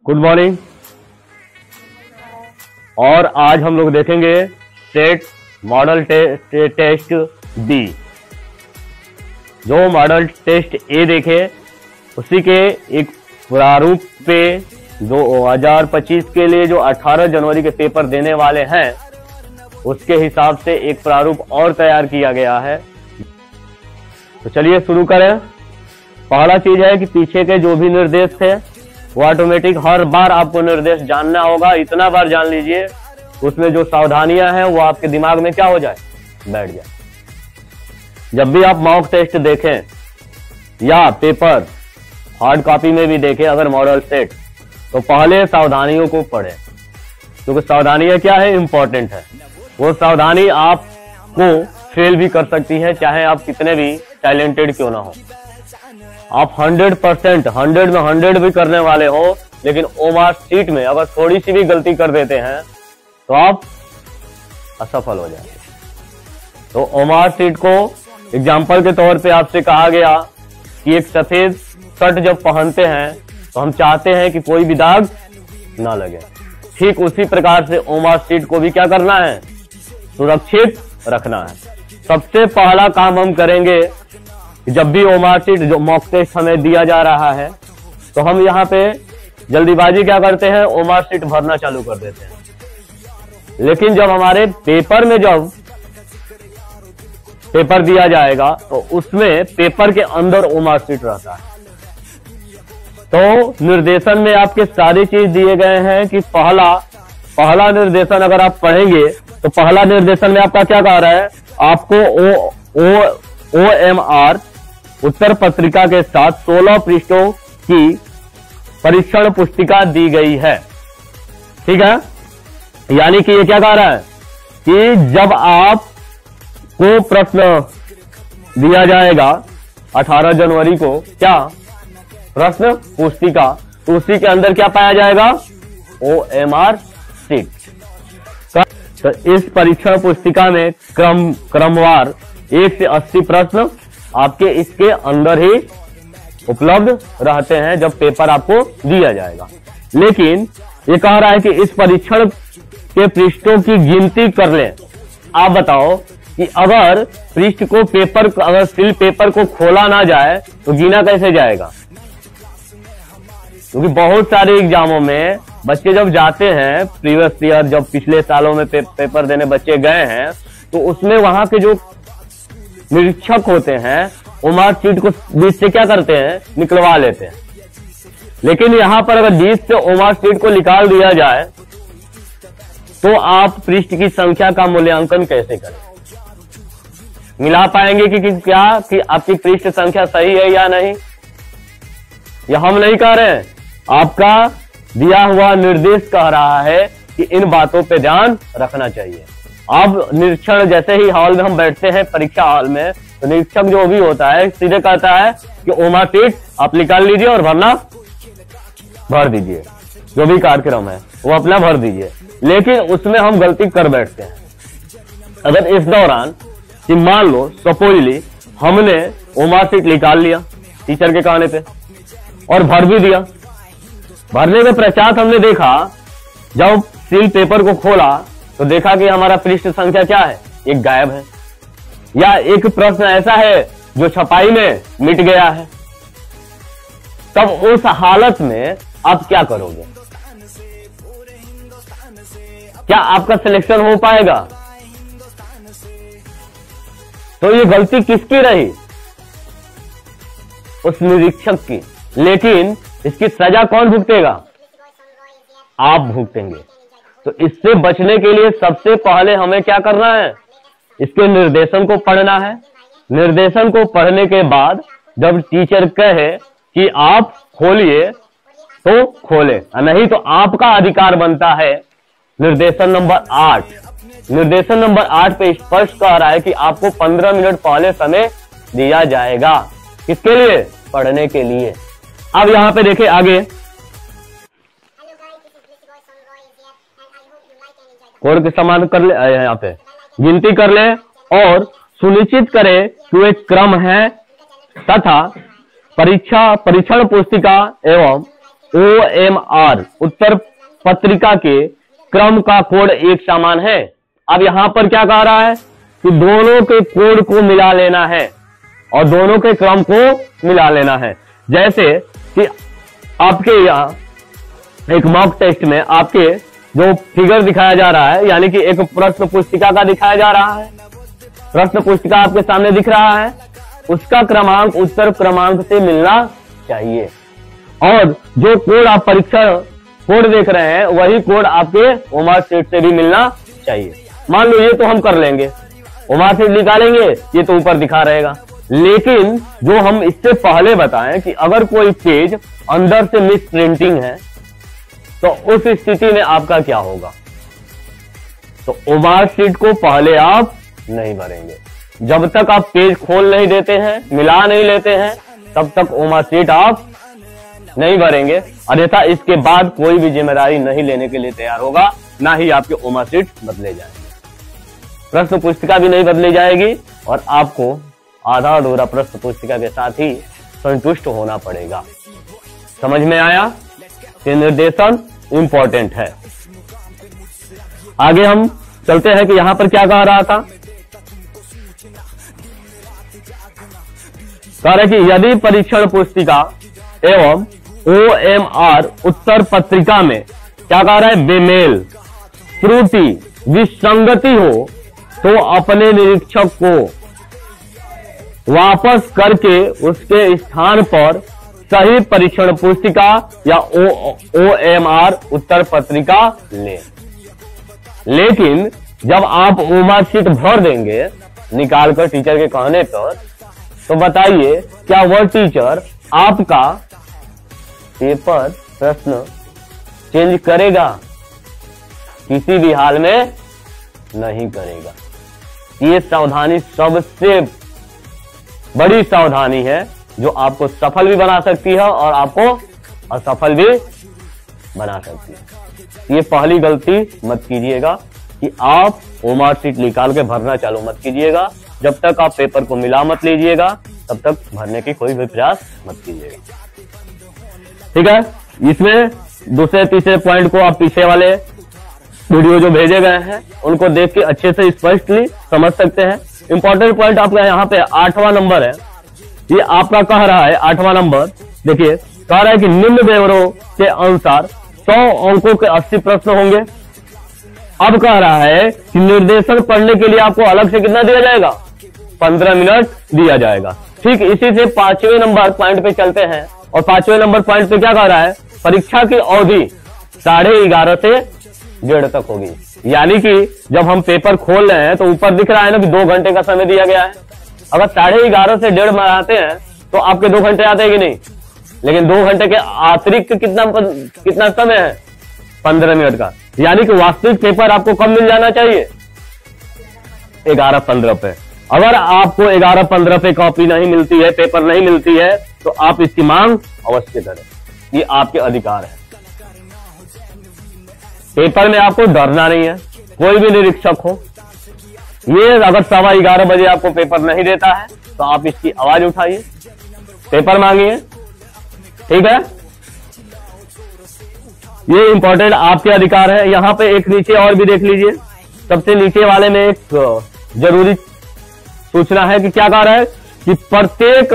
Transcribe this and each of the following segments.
Good morning. और आज हम लोग देखेंगे स्टेट मॉडल टेस्ट बी। जो मॉडल टेस्ट ए देखे उसी के एक प्रारूप पे 2025 के लिए जो 18 जनवरी के पेपर देने वाले हैं उसके हिसाब से एक प्रारूप और तैयार किया गया है। तो चलिए शुरू करें। पहला चीज है कि पीछे के जो भी निर्देश थे वो ऑटोमेटिक हर बार आपको निर्देश जानना होगा। इतना बार जान लीजिए उसमें जो सावधानियां हैं वो आपके दिमाग में क्या हो जाए, बैठ जाए। जब भी आप मॉक टेस्ट देखें या पेपर हार्ड कॉपी में भी देखें अगर मॉडल सेट, तो पहले सावधानियों को पढ़ें, क्योंकि सावधानियां क्या है, इंपॉर्टेंट है। वो सावधानी आपको फेल भी कर सकती है, चाहे आप कितने भी टैलेंटेड क्यों ना हो। आप 100% 100 में 100 भी करने वाले हो, लेकिन ओमार शीट में अगर थोड़ी सी भी गलती कर देते हैं तो आप असफल हो जाएंगे। तो ओमार शीट को एग्जाम्पल के तौर पे आपसे कहा गया कि एक सफेद शर्ट जब पहनते हैं तो हम चाहते हैं कि कोई भी दाग ना लगे। ठीक उसी प्रकार से ओमार शीट को भी क्या करना है, सुरक्षित रखना है। सबसे पहला काम हम करेंगे, जब भी ओमार शीट जो मॉक टेस्ट हमें दिया जा रहा है तो हम यहाँ पे जल्दीबाजी क्या करते हैं, ओमार शीट भरना चालू कर देते हैं। लेकिन जब हमारे पेपर में जब पेपर दिया जाएगा तो उसमें पेपर के अंदर ओमार शीट रहता है। तो निर्देशन में आपके सारी चीज दिए गए हैं कि पहला निर्देशन अगर आप पढ़ेंगे तो पहला निर्देशन में आपका क्या कह रहा है, आपको OMR उत्तर पत्रिका के साथ 16 पृष्ठों की परीक्षण पुस्तिका दी गई है। ठीक है, यानी कि ये क्या कह रहा है कि जब आपको प्रश्न दिया जाएगा 18 जनवरी को, क्या प्रश्न पुस्तिका, तो उसी के अंदर क्या पाया जाएगा, OMR शीट। तो इस परीक्षण पुस्तिका में क्रमवार 1 से 80 प्रश्न आपके इसके अंदर ही उपलब्ध रहते हैं जब पेपर आपको दिया जाएगा। लेकिन ये कह रहा है कि इस परीक्षण के पृष्ठों की गिनती कर लें। आप बताओ कि अगर पृष्ठ को अगर सिल पेपर को खोला ना जाए तो गिना कैसे जाएगा? क्योंकि बहुत सारे एग्जामों में बच्चे जब जाते हैं, प्रीवियस ईयर जब पिछले सालों में पेपर देने बच्चे गए हैं, तो उसमें वहां के जो निरीक्षक होते हैं ओमार शीट को बीच से क्या करते हैं, निकलवा लेते हैं। लेकिन यहां पर अगर बीच से ओमार शीट को निकाल दिया जाए तो आप पृष्ठ की संख्या का मूल्यांकन कैसे करें? मिला पाएंगे कि आपकी पृष्ठ संख्या सही है या नहीं? यह हम नहीं कह रहे हैं, आपका दिया हुआ निर्देश कह रहा है कि इन बातों पे ध्यान रखना चाहिए। अब निरीक्षण जैसे ही हॉल में हम बैठते हैं, परीक्षा हॉल में, तो निरीक्षक जो भी होता है सीधे कहता है कि ओमार शीट आप निकाल लीजिए और भर दीजिए, जो भी कार्यक्रम है वो अपना भर दीजिए। लेकिन उसमें हम गलती कर बैठते हैं। अगर इस दौरान कि मान लो सपोजली हमने ओमार शीट निकाल लिया टीचर के कहने पे और भर भी दिया। भरने के पश्चात हमने देखा, जब सील पेपर को खोला तो देखा कि हमारा पृष्ठ संख्या क्या है, एक गायब है, या एक प्रश्न ऐसा है जो छपाई में मिट गया है। तब उस हालत में आप क्या करोगे? क्या आपका सिलेक्शन हो पाएगा? तो ये गलती किसकी रही? उस निरीक्षक की। लेकिन इसकी सजा कौन भुगतेगा? आप भुगतेंगे। तो इससे बचने के लिए सबसे पहले हमें क्या करना है, इसके निर्देशन को पढ़ना है। निर्देशन को पढ़ने के बाद जब टीचर कहे कि आप खोलिए तो खोले, नहीं तो आपका अधिकार बनता है। निर्देशन नंबर 8, निर्देशन नंबर 8 पे स्पष्ट कह रहा है कि आपको 15 मिनट पहले समय दिया जाएगा। किसके लिए? पढ़ने के लिए। अब यहां पे देखें आगे, कोड के समान कर ले, यहाँ पे गिनती कर ले और सुनिश्चित करें कि एक क्रम है तथा परीक्षण पुस्तिका एवं OMR उत्तर पत्रिका के क्रम का कोड एक समान है। अब यहां पर क्या कह रहा है कि दोनों के कोड को मिला लेना है और दोनों के क्रम को मिला लेना है। जैसे कि आपके यहां एक मॉक टेस्ट में आपके जो फिगर दिखाया जा रहा है, यानी कि एक प्रश्न पुस्तिका का दिखाया जा रहा है, प्रश्न पुस्तिका आपके सामने दिख रहा है, उसका क्रमांक उत्तर क्रमांक से मिलना चाहिए और जो कोड आप परीक्षा कोड देख रहे हैं वही कोड आपके ओमार शीट से भी मिलना चाहिए। मान लो ये तो हम कर लेंगे, ओमार शीट निकालेंगे, ये तो ऊपर दिखा रहेगा, लेकिन जो हम इससे पहले बताएं कि अगर कोई पेज अंदर से मिस प्रिंटिंग है तो उस स्थिति में आपका क्या होगा। तो ओमार शीट को पहले आप नहीं भरेंगे, जब तक आप पेज खोल नहीं देते हैं, मिला नहीं लेते हैं, तब तक ओमार शीट आप नहीं भरेंगे। अन्यथा इसके बाद कोई भी जिम्मेदारी नहीं लेने के लिए तैयार होगा, ना ही आपके ओमार शीट बदले जाएंगे, प्रश्न पुस्तिका भी नहीं बदली जाएगी और आपको आधा अधूरा प्रश्न पुस्तिका के साथ ही संतुष्ट होना पड़ेगा। समझ में आया कि निर्देशन इंपॉर्टेंट है। आगे हम चलते हैं कि यहां पर क्या कह रहा था। कह रहे कि यदि परीक्षण पुस्तिका एवं OMR उत्तर पत्रिका में क्या कह रहा है, बेमेल, त्रुटि, विसंगति हो तो अपने निरीक्षक को वापस करके उसके स्थान पर सही परीक्षण पुस्तिका या OMR उत्तर पत्रिका ले। लेकिन जब आप ओमार शीट भर देंगे निकालकर टीचर के कहने पर, तो बताइए क्या वह टीचर आपका पेपर प्रश्न चेंज करेगा? किसी भी हाल में नहीं करेगा। ये सावधानी सबसे बड़ी सावधानी है जो आपको सफल भी बना सकती है और आपको असफल भी बना सकती है। ये पहली गलती मत कीजिएगा कि आप ओमार शीट निकाल के भरना चालू मत कीजिएगा। जब तक आप पेपर को मिला मत लीजिएगा तब तक भरने की कोई भी प्रयास मत कीजिएगा। ठीक है, इसमें दूसरे तीसरे पॉइंट को आप पीछे वाले वीडियो जो भेजे गए हैं उनको देख के अच्छे से स्पष्टली समझ सकते हैं। इंपॉर्टेंट पॉइंट आपका यहाँ पे 8वां नंबर है। ये आपका कह रहा है 8वां नंबर, देखिए कह रहा है कि निम्न विवरणों के अनुसार 100 अंकों के 80 प्रश्न होंगे। अब कह रहा है कि निर्देशन पढ़ने के लिए आपको अलग से कितना दिया जाएगा, 15 मिनट दिया जाएगा। ठीक इसी से 5वें नंबर पॉइंट पे चलते हैं और 5वें नंबर पॉइंट पे क्या कह रहा है, परीक्षा की अवधि 11:30 से 1:30 तक होगी। यानी कि जब हम पेपर खोल रहे हैं तो ऊपर दिख रहा है ना कि 2 घंटे का समय दिया गया है। अगर 11:30 से 1:30 बनाते हैं तो आपके 2 घंटे आते हैं कि नहीं, लेकिन 2 घंटे के अतिरिक्त कितना समय है, 15 मिनट का। यानी कि वास्तविक पेपर आपको कब मिल जाना चाहिए, 11:15 पे। अगर आपको 11:15 पे कॉपी नहीं मिलती है, पेपर नहीं मिलती है, तो आप इसकी मांग अवश्य करें, ये आपके अधिकार है। पेपर में आपको डरना नहीं है, कोई भी निरीक्षक हो, ये अगर 11:15 बजे आपको पेपर नहीं देता है तो आप इसकी आवाज उठाइए, पेपर मांगिए। ठीक है, ये इंपॉर्टेंट आपके अधिकार है। यहाँ पे एक नीचे और भी देख लीजिए, सबसे नीचे वाले में एक जरूरी सूचना है कि क्या कह रहा है कि प्रत्येक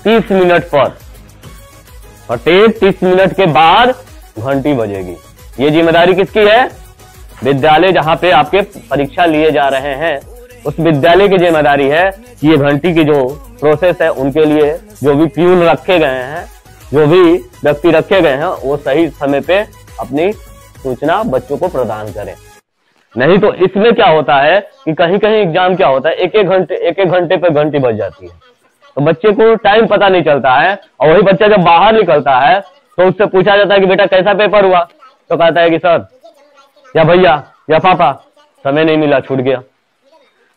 30 मिनट पर, प्रत्येक 30 मिनट के बाद घंटी बजेगी। ये जिम्मेदारी किसकी है, विद्यालय जहां पे आपके परीक्षा लिए जा रहे हैं उस विद्यालय की जिम्मेदारी है कि ये घंटी की जो प्रोसेस है उनके लिए जो भी प्यून रखे गए हैं, जो भी व्यक्ति रखे गए हैं, वो सही समय पे अपनी सूचना बच्चों को प्रदान करें। नहीं तो इसमें क्या होता है कि कहीं कहीं एग्जाम क्या होता है, एक एक घंटे पे घंटी बज जाती है, तो बच्चे को टाइम पता नहीं चलता है। और वही बच्चा जब बाहर निकलता है तो उससे पूछा जाता है कि बेटा कैसा पेपर हुआ, तो कहता है कि सर या भैया या पापा समय नहीं मिला, छूट गया।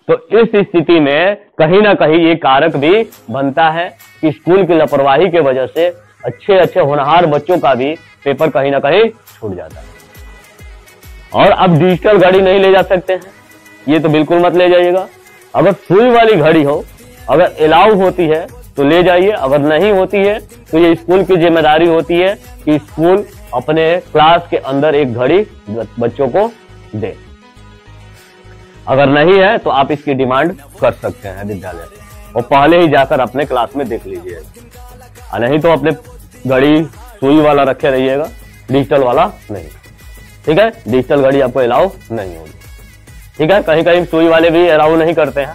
तो इस स्थिति में कहीं ना कहीं ये कारक भी बनता है कि स्कूल की लापरवाही की वजह से अच्छे अच्छे होनहार बच्चों का भी पेपर कहीं ना कहीं छूट जाता है। और अब डिजिटल घड़ी नहीं ले जा सकते हैं, ये तो बिल्कुल मत ले जाइएगा। अगर सुई वाली घड़ी हो, अगर अलाउ होती है तो ले जाइए, अगर नहीं होती है तो ये स्कूल की जिम्मेदारी होती है कि स्कूल अपने क्लास के अंदर एक घड़ी बच्चों को दे। अगर नहीं है तो आप इसकी डिमांड कर सकते हैं विद्यालय और पहले ही जाकर अपने क्लास में देख लीजिए, नहीं तो अपने घड़ी सुई वाला रखे रहिएगा, डिजिटल वाला नहीं। ठीक है, डिजिटल घड़ी आपको अलाउ नहीं होगी। ठीक है, कहीं कहीं सुई वाले भी अलाउ नहीं करते हैं,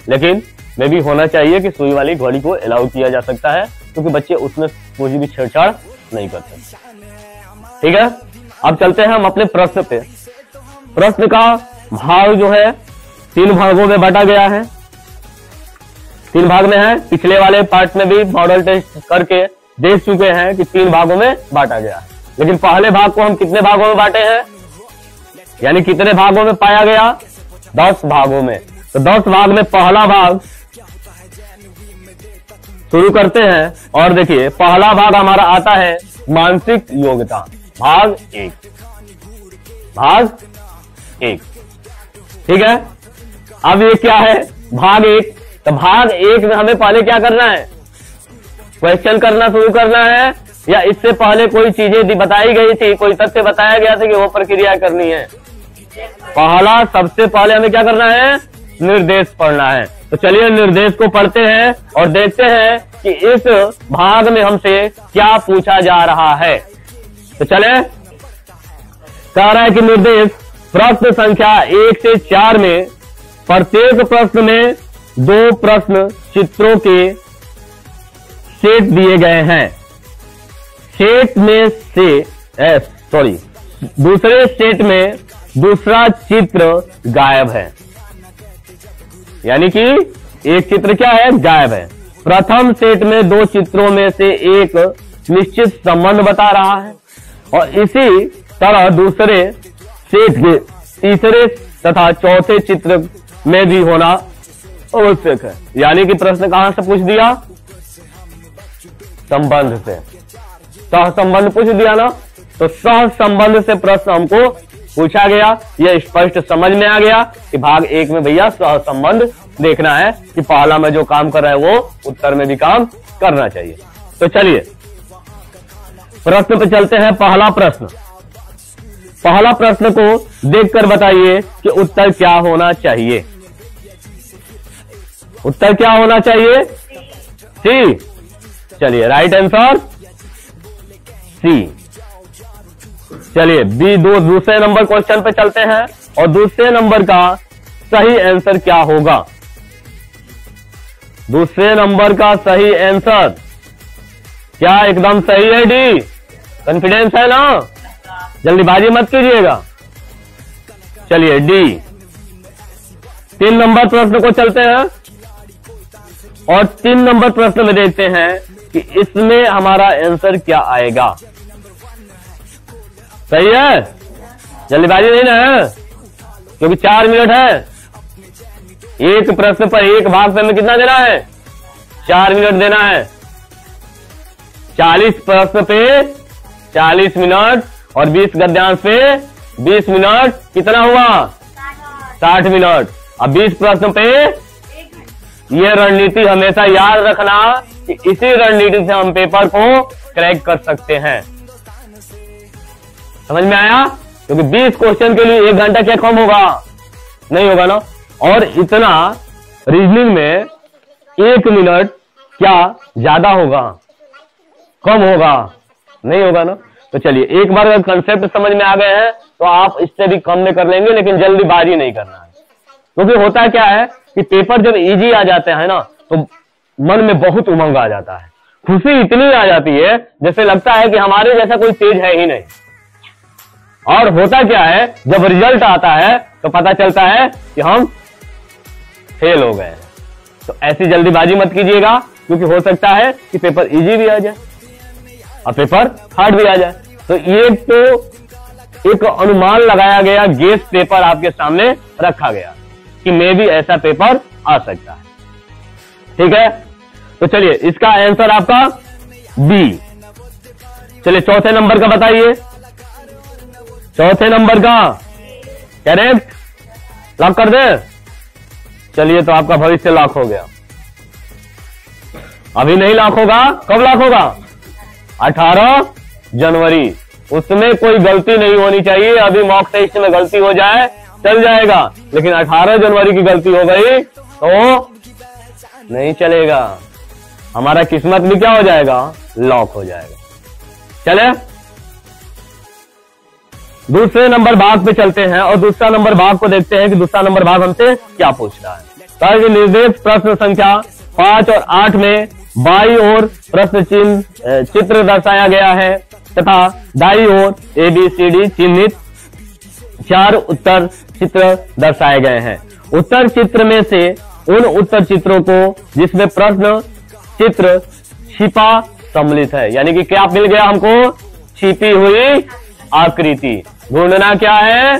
लेकिन में भी होना चाहिए कि सुई वाली घड़ी को अलाउ किया जा सकता है, क्योंकि बच्चे उसमें कोई भी छेड़छाड़ नहीं करते। ठीक है, अब चलते हैं हम अपने प्रश्न पे। प्रश्न का भाग जो है 3 भागों में बांटा गया है। 3 भाग में है, पिछले वाले पार्ट में भी मॉडल टेस्ट करके देख चुके हैं कि 3 भागों में बांटा गया है। लेकिन पहले भाग को हम कितने भागों में बांटे हैं, यानी कितने भागों में पाया गया, 10 भागों में। तो 10 भाग में पहला भाग शुरू करते हैं और देखिए पहला भाग हमारा आता है मानसिक योग्यता, भाग 1। भाग 1, ठीक है। अब ये क्या है, भाग 1। तो भाग 1 में हमें पहले क्या करना है, क्वेश्चन करना शुरू करना है, या इससे पहले कोई चीजें बताई गई थी, कोई तथ्य बताया गया था कि वो प्रक्रिया करनी है। पहला सबसे पहले हमें क्या करना है, निर्देश पढ़ना है। तो चलिए निर्देश को पढ़ते हैं और देखते हैं कि इस भाग में हमसे क्या पूछा जा रहा है। तो चले, कह रहा है कि निर्देश प्रश्न संख्या 1 से 4 में प्रत्येक प्रश्न में 2 प्रश्न चित्रों के सेट दिए गए हैं। सेट में से दूसरे सेट में दूसरा चित्र गायब है, यानी कि एक चित्र क्या है, गायब है। प्रथम सेट में 2 चित्रों में से एक निश्चित संबंध बता रहा है और इसी तरह दूसरे सेट के तीसरे तथा चौथे चित्र में भी होना आवश्यक है। यानी कि प्रश्न कहां से पूछ दिया, संबंध से, सह संबंध पूछ दिया ना। तो सह संबंध से प्रश्न हमको पूछा गया, यह स्पष्ट समझ में आ गया कि भाग 1 में भैया सह संबंध देखना है कि पहला में जो काम कर रहा है वो उत्तर में भी काम करना चाहिए। तो चलिए प्रश्न पे चलते हैं। पहला प्रश्न को देखकर बताइए कि उत्तर क्या होना चाहिए। उत्तर क्या होना चाहिए, सी। चलिए राइट आंसर सी। चलिए दूसरे नंबर क्वेश्चन पे चलते हैं और दूसरे नंबर का सही आंसर क्या होगा। दूसरे नंबर का सही आंसर क्या एकदम सही है, डी। कॉन्फिडेंस है ना, जल्दीबाजी मत कीजिएगा। चलिए डी। 3 नंबर प्रश्न को चलते हैं और 3 नंबर प्रश्न में देखते हैं कि इसमें हमारा आंसर क्या आएगा। सही है, जल्दीबाजी नहीं ना है, क्योंकि 4 मिनट है। एक प्रश्न पर, एक भाग पे हमें कितना देना है, 4 मिनट देना है। 40 प्रश्न पे 40 मिनट और 20 गद्यांश पे 20 मिनट, कितना हुआ, 60 मिनट। अब 20 प्रश्न पे यह रणनीति हमेशा याद रखना कि इसी रणनीति से हम पेपर को क्रैक कर सकते हैं। समझ में आया, क्योंकि 20 क्वेश्चन के लिए 1 घंटा क्या कम होगा, नहीं होगा ना। और इतना रीजनिंग में 1 मिनट क्या ज्यादा होगा, कम होगा, नहीं होगा ना। तो चलिए एक बार अगर कंसेप्ट समझ में आ गए हैं तो आप इससे भी कम में कर लेंगे, लेकिन जल्दीबाजी नहीं करना है। क्योंकि होता क्या है कि पेपर जब इजी आ जाते हैं ना तो मन में बहुत उमंग आ जाता है, खुशी इतनी आ जाती है जैसे लगता है कि हमारे जैसा कोई तेज है ही नहीं। और होता क्या है, जब रिजल्ट आता है तो पता चलता है कि हम फेल हो गए। तो ऐसी जल्दीबाजी मत कीजिएगा, क्योंकि हो सकता है कि पेपर इजी भी आ जाए और पेपर हार्ड भी आ जाए। तो ये तो एक अनुमान लगाया गया, गेस पेपर आपके सामने रखा गया कि मे भी ऐसा पेपर आ सकता है। ठीक है, तो चलिए इसका आंसर आपका बी। चलिए चौथे नंबर का बताइए, चौथे नंबर का करेक्ट, लॉक कर दे। चलिए तो आपका भविष्य लॉक हो गया। अभी नहीं लॉक होगा, कब लॉक होगा? 18 जनवरी। उसमें कोई गलती नहीं होनी चाहिए। अभी मॉक टेस्ट में गलती हो जाए चल जाएगा, लेकिन 18 जनवरी की गलती हो गई तो नहीं चलेगा। हमारा किस्मत भी क्या हो जाएगा? लॉक हो जाएगा। चले दूसरे नंबर भाग पे चलते हैं और दूसरा नंबर भाग को देखते हैं कि दूसरा नंबर भाग हमसे क्या पूछ रहा है। तो निर्देश प्रश्न संख्या 5 और 8 में बाई ओर प्रश्न चिन्ह चित्र दर्शाया गया है तथा दाई ओर ABCD चिन्हित 4 उत्तर चित्र दर्शाए गए हैं। उत्तर चित्र में से उन उत्तर चित्रों को जिसमें प्रश्न चित्र छिपा सम्मिलित है, यानी कि क्या मिल गया हमको? छिपी हुई आकृति। ढूंढना क्या है?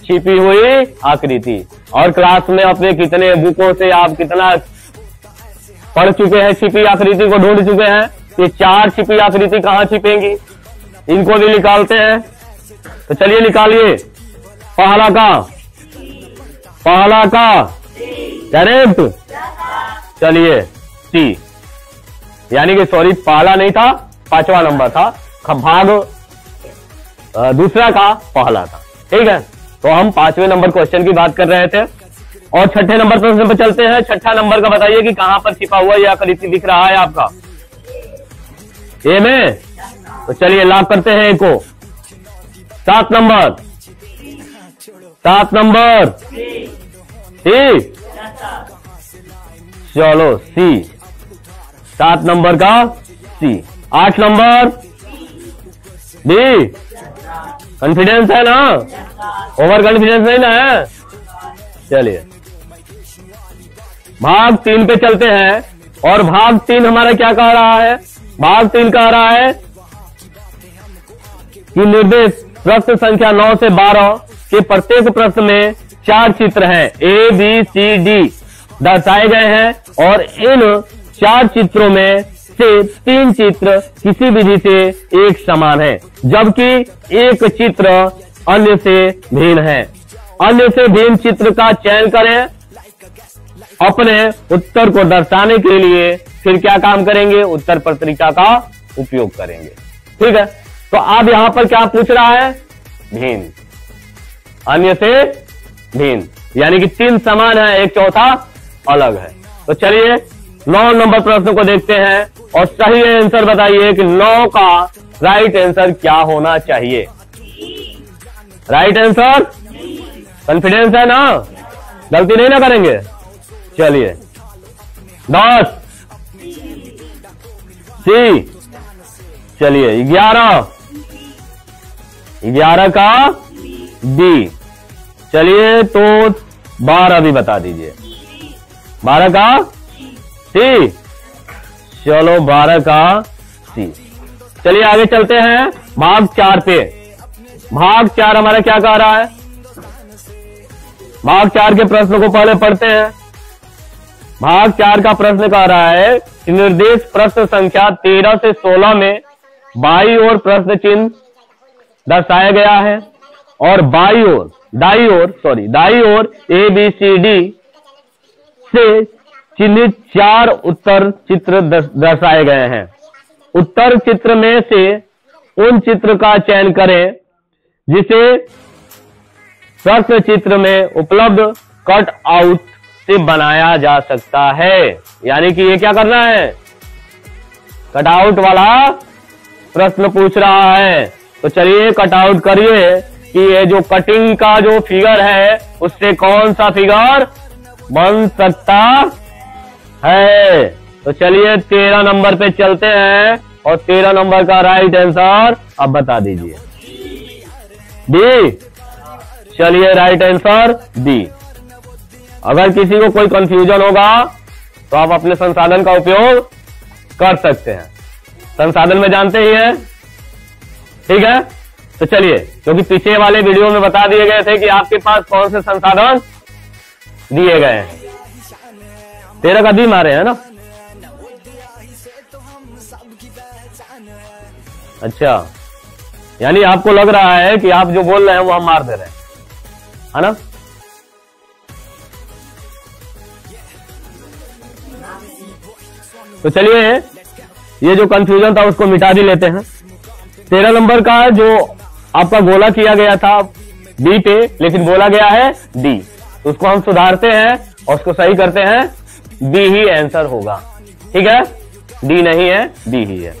छिपी हुई आकृति। और क्लास में अपने कितने बुकों से आप कितना पढ़ चुके हैं, छिपी आकृति को ढूंढ चुके हैं। ये 4 छिपी आकृति कहाँ छिपेंगी, इनको भी निकालते हैं। तो चलिए निकालिए। पहला का करेक्ट, चलिए सी, यानी कि सॉरी पहला नहीं था, 5वां नंबर था, भाग दूसरा का पहला था। ठीक है, तो हम 5वें नंबर क्वेश्चन की बात कर रहे थे और 6ठे नंबर प्रश्न पर चलते हैं। 6ठा नंबर का बताइए कि कहां पर छिपा हुआ यह आकृति दिख रहा है आपका? ए में। तो चलिए लॉक करते हैं ए को। 7 नंबर सी, चलो सी, 7 नंबर का सी। 8 नंबर डी। कॉन्फिडेंस है ना? ओवर कॉन्फिडेंस नहीं ना है? चलिए भाग 3 पे चलते हैं और भाग 3 हमारा क्या कह रहा है? भाग 3 कह रहा है कि निर्देश प्रश्न संख्या 9 से 12 के प्रत्येक प्रश्न में 4 चित्र हैं, ABCD दर्शाए गए हैं और इन 4 चित्रों में से 3 चित्र किसी विधि से एक समान है, जबकि एक चित्र अन्य से भिन्न है। अन्य से भिन्न चित्र का चयन करें। अपने उत्तर को दर्शाने के लिए फिर क्या काम करेंगे? उत्तर पत्रिका का उपयोग करेंगे। ठीक है, तो अब यहां पर क्या पूछ रहा है? भिन्न, अन्य से भिन्न, यानी कि 3 समान है, एक चौथा अलग है। तो चलिए 9 नंबर प्रश्न को देखते हैं और सही आंसर बताइए कि 9 का राइट आंसर क्या होना चाहिए? राइट आंसर, कॉन्फिडेंस है ना? गलती नहीं ना करेंगे। चलिए 10 सी, चलिए 11 का बी। चलिए तो 12 भी बता दीजिए। 12 का सी, चलो 12 का सी। चलिए आगे चलते हैं भाग 4 पे। भाग 4 हमारा क्या कह रहा है? भाग 4 के प्रश्न को पहले पढ़ते हैं। भाग 4 का प्रश्न कह रहा है कि निर्देश प्रश्न संख्या 13 से 16 में बाई ओर प्रश्न चिन्ह दर्शाया गया है और दाई ओर ABCD से चिन्हित 4 उत्तर चित्र दर्शाए गए हैं। उत्तर चित्र में से उन चित्र का चयन करें जिसे प्रश्न चित्र में उपलब्ध कट आउट से बनाया जा सकता है। यानी कि ये क्या करना है? कट आउट वाला प्रश्न पूछ रहा है। तो चलिए कट आउट करिए कि ये जो कटिंग का जो फिगर है उससे कौन सा फिगर बन सकता है। तो चलिए 13 नंबर पे चलते हैं और 13 नंबर का राइट आंसर अब बता दीजिए। डी। चलिए राइट आंसर डी। अगर किसी को कोई कंफ्यूजन होगा तो आप अपने संसाधन का उपयोग कर सकते हैं। संसाधन में जानते ही हैं, ठीक है। तो चलिए, क्योंकि पीछे वाले वीडियो में बता दिए गए थे कि आपके पास कौन से संसाधन दिए गए हैं। 13 का दी मारे है ना? अच्छा, यानी आपको लग रहा है कि आप जो बोल रहे हैं वो हम मार दे रहे हैं, है ना? तो चलिए ये जो कंफ्यूजन था उसको मिटा भी लेते हैं। 13 नंबर का जो आपका गोला किया गया था बी पे, लेकिन बोला गया है डी, तो उसको हम सुधारते हैं और उसको सही करते हैं। बी ही आंसर होगा, ठीक है, डी नहीं है, बी ही है।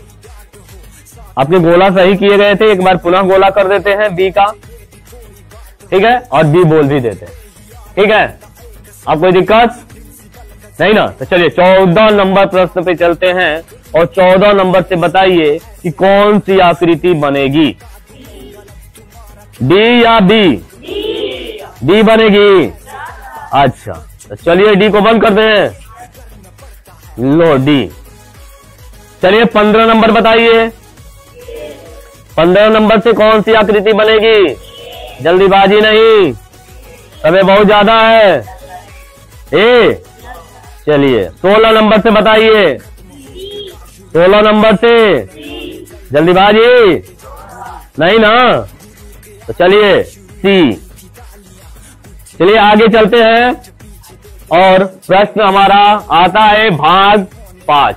आपके गोला सही किए गए थे, एक बार पुनः गोला कर देते हैं बी का, ठीक है, और बी बोल भी देते हैं, ठीक है। अब कोई दिक्कत नहीं ना? तो चलिए 14 नंबर प्रश्न पे चलते हैं और 14 नंबर से बताइए कि कौन सी आकृति बनेगी, डी या बी? डी बनेगी। अच्छा, तो चलिए डी को बंद कर दें, लो डी। चलिए 15 नंबर बताइए, 15 नंबर से कौन सी आकृति बनेगी? जल्दीबाजी नहीं, समय बहुत ज्यादा है। ए, चलिए 16 नंबर से बताइए, 16 नंबर से, जल्दीबाजी नहीं ना? तो चलिए सी। चलिए आगे चलते हैं और प्रश्न हमारा आता है भाग 5।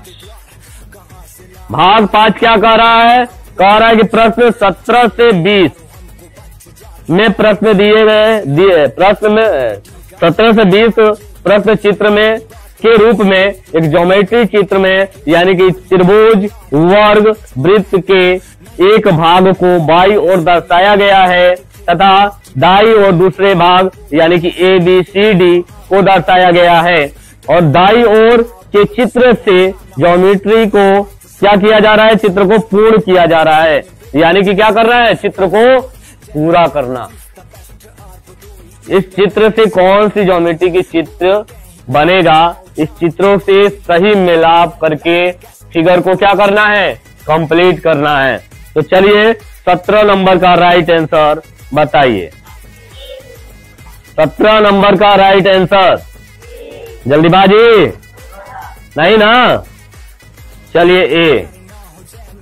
भाग 5 क्या कह रहा है? कह रहा है कि प्रश्न 17 से 20 में प्रश्न दिए प्रश्न में 17 से 20 प्रश्न चित्र में के रूप में एक ज्योमेट्री चित्र में, यानी कि त्रिभुज, वर्ग, वृत्त के एक भाग को बाई ओर दर्शाया गया है तथा दाई और दूसरे भाग यानी कि ए बी सी डी को दर्शाया गया है। और दाई ओर के चित्र से ज्योमेट्री को क्या किया जा रहा है? चित्र को पूर्ण किया जा रहा है, यानी कि क्या कर रहा है? चित्र को पूरा करना। इस चित्र से कौन सी ज्योमेट्री की चित्र बनेगा, इस चित्रों से सही मिलाप करके फिगर को क्या करना है? कंप्लीट करना है। तो चलिए 17 नंबर का राइट आंसर बताइए, 17 नंबर का राइट आंसर। जल्दीबाजी नहीं ना? चलिए ए।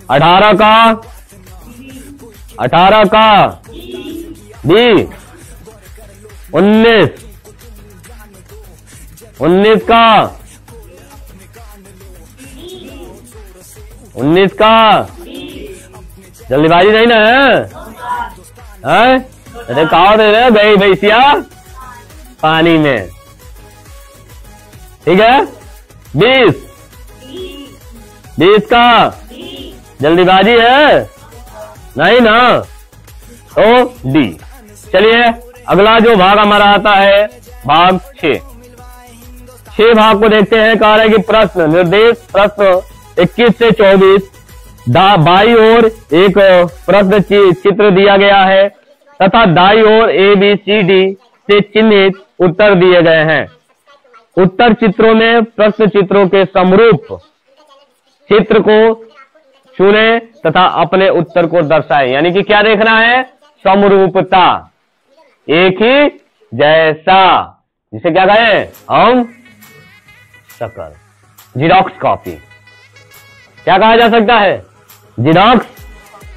18 का बी। 19 का जल्दीबाजी नहीं ना है? अरे कहा दे रहे गई भैंसिया पानी में, ठीक है। 20 का जल्दीबाजी है नहीं ना? तो डी। चलिए अगला जो भाग हमारा आता है भाग 6 भाग को देखते हैं। कह रहे हैं कि प्रश्न निर्देश प्रश्न 21 से 24 बाई ओर एक प्रश्न चित्र दिया गया है तथा दाई ओर ए बी सी डी से चिन्हित उत्तर दिए गए हैं। उत्तर चित्रों में प्रश्न चित्रों के समरूप चित्र को चुने तथा अपने उत्तर को दर्शाएं। यानी कि क्या देखना है? समरूपता, एक ही जैसा, जिसे क्या कहें हम? शक्ल, जीरोक्स कॉपी। क्या कहा जा सकता है? Xerox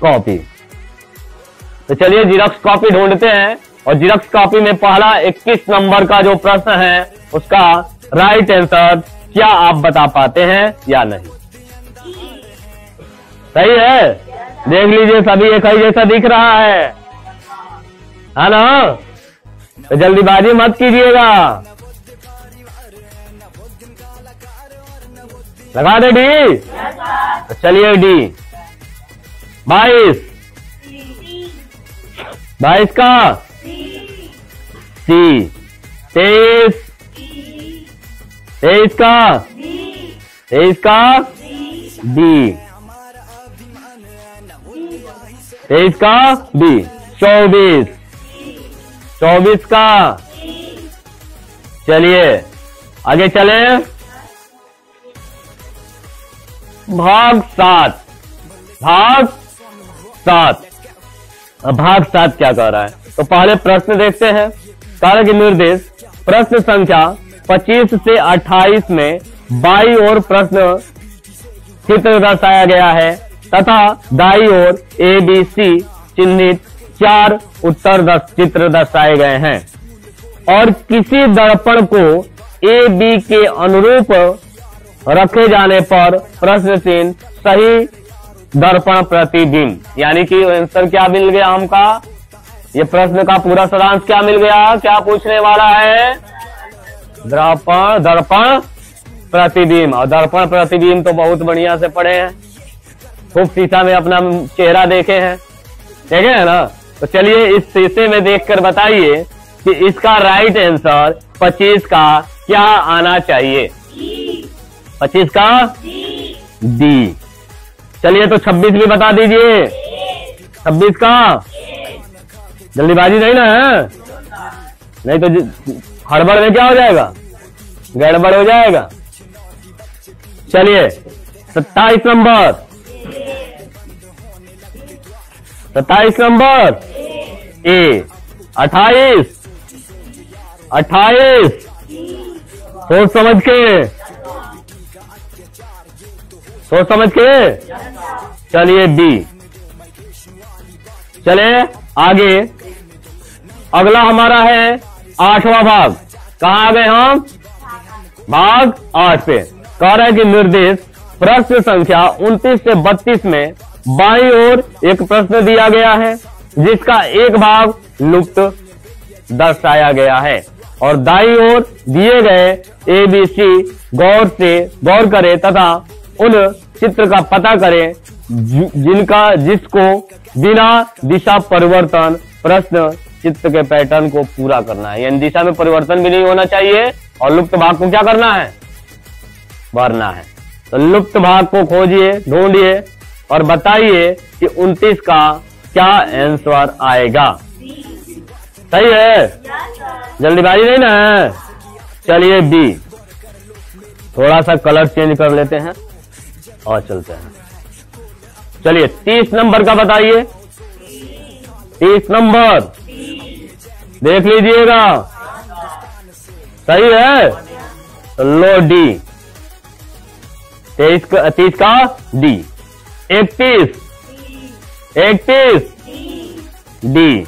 copy. तो चलिए जीरोक्स कॉपी ढूंढते हैं और जीरोक्स कॉपी में पहला 21 नंबर का जो प्रश्न है उसका राइट आंसर क्या आप बता पाते हैं या नहीं? सही है? देख लीजिए, सभी एक ही जैसा दिख रहा है ना? तो जल्दीबाजी मत कीजिएगा, लगा दे डी। तो चलिए डी। 22 का सी। 23 का डी। 23 का बी। 24 का। चलिए आगे चले भाग 7। भाग 7 क्या कह रहा है? तो पहले प्रश्न देखते हैं। कार्य निर्देश प्रश्न संख्या 25 से 28 में बाई ओर प्रश्न चित्र दर्शाया गया है तथा दाई ओर ए बी सी चिन्हित 4 उत्तर चित्र दर्शाए गए हैं और किसी दर्पण को ए बी के अनुरूप रखे जाने पर प्रश्न चिन्ह सही दर्पण प्रतिबिंब, यानी कि आंसर क्या मिल गया हमका, ये प्रश्न का पूरा सारांश क्या मिल गया, क्या पूछने वाला है, दर्पण प्रतिबिंब। और दर्पण प्रतिबिंब तो बहुत बढ़िया से पढ़े हैं, खूब शीशा में अपना चेहरा देखे हैं, ठीक है ना। तो चलिए इस शीशे में देखकर बताइए कि इसका राइट आंसर 25 का क्या आना चाहिए, 25 का डी। चलिए तो 26 भी बता दीजिए, 26 का, जल्दीबाजी नहीं ना है, नहीं तो हड़बड़ में क्या हो जाएगा, गड़बड़ हो जाएगा। चलिए 27 नंबर, 27 नंबर ए। 28 सोच समझ के, चलिए बी। चले आगे, अगला हमारा है 8वां भाग। कहाँ आ गए हम, भाग 8 पे। कह रहे हैं कि निर्देश प्रश्न संख्या 29 से 32 में बाईं ओर एक प्रश्न दिया गया है जिसका एक भाग लुप्त दर्शाया गया है, और दाईं ओर दिए गए ABC गौर करें तथा उन चित्र का पता करें जिसको बिना दिशा परिवर्तन प्रश्न चित्र के पैटर्न को पूरा करना है, यानी दिशा में परिवर्तन भी नहीं होना चाहिए और लुप्त भाग को क्या करना है, भरना है। तो लुप्त भाग को खोजिए, ढूंढिए और बताइए कि 29 का क्या आंसर आएगा। सही है, जल्दीबाजी नहीं ना है। चलिए बी, थोड़ा सा कलर चेंज कर लेते हैं और चलते हैं। चलिए 30 नंबर का बताइए, 30 नंबर देख लीजिएगा, सही है, लो डी। 30 का डी। 31 डी।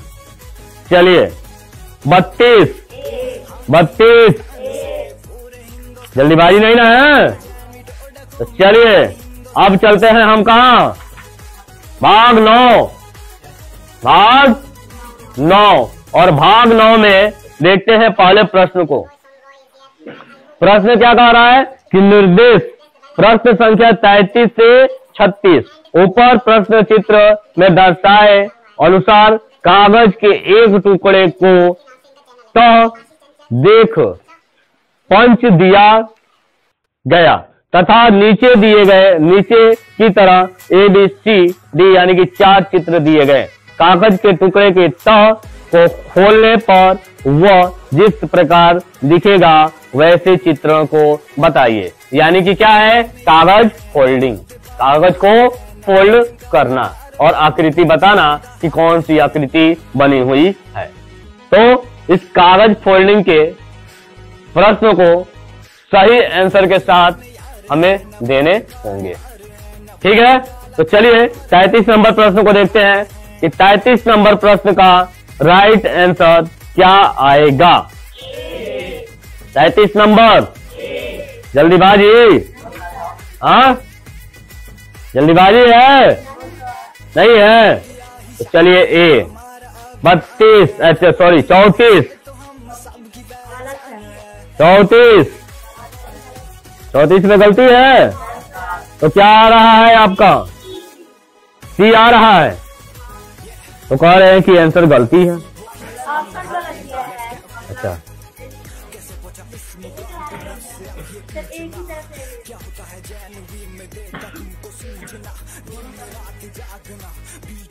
चलिए 32 जल्दीबाजी नहीं ना है। तो चलिए अब चलते हैं हम कहा, भाग 9 और भाग 9 में देखते हैं पहले प्रश्न को। प्रश्न क्या कह रहा है कि निर्देश प्रश्न संख्या 33 से 36 ऊपर प्रश्न चित्र में दर्शाए अनुसार कागज के एक टुकड़े को देख पंच दिया गया तथा नीचे की तरह ABCD यानी कि 4 चित्र दिए गए। कागज के टुकड़े के तह को खोलने पर वह जिस प्रकार दिखेगा वैसे चित्रों को बताइए। यानी कि क्या है, कागज फोल्डिंग, कागज को फोल्ड करना और आकृति बताना कि कौन सी आकृति बनी हुई है। तो इस कागज फोल्डिंग के प्रश्न को सही आंसर के साथ हमें देने होंगे, ठीक है। तो चलिए 33 नंबर प्रश्न को देखते हैं कि 33 नंबर प्रश्न का राइट आंसर क्या आएगा। 33 नंबर, जल्दीबाजी, हाँ जल्दीबाजी है, नहीं है। तो चलिए ए 32, अच्छा सॉरी 34 में गलती है। तो क्या आ रहा है आपका, सी आ रहा है। तो कह रहे हैं कि आंसर गलती है। अच्छा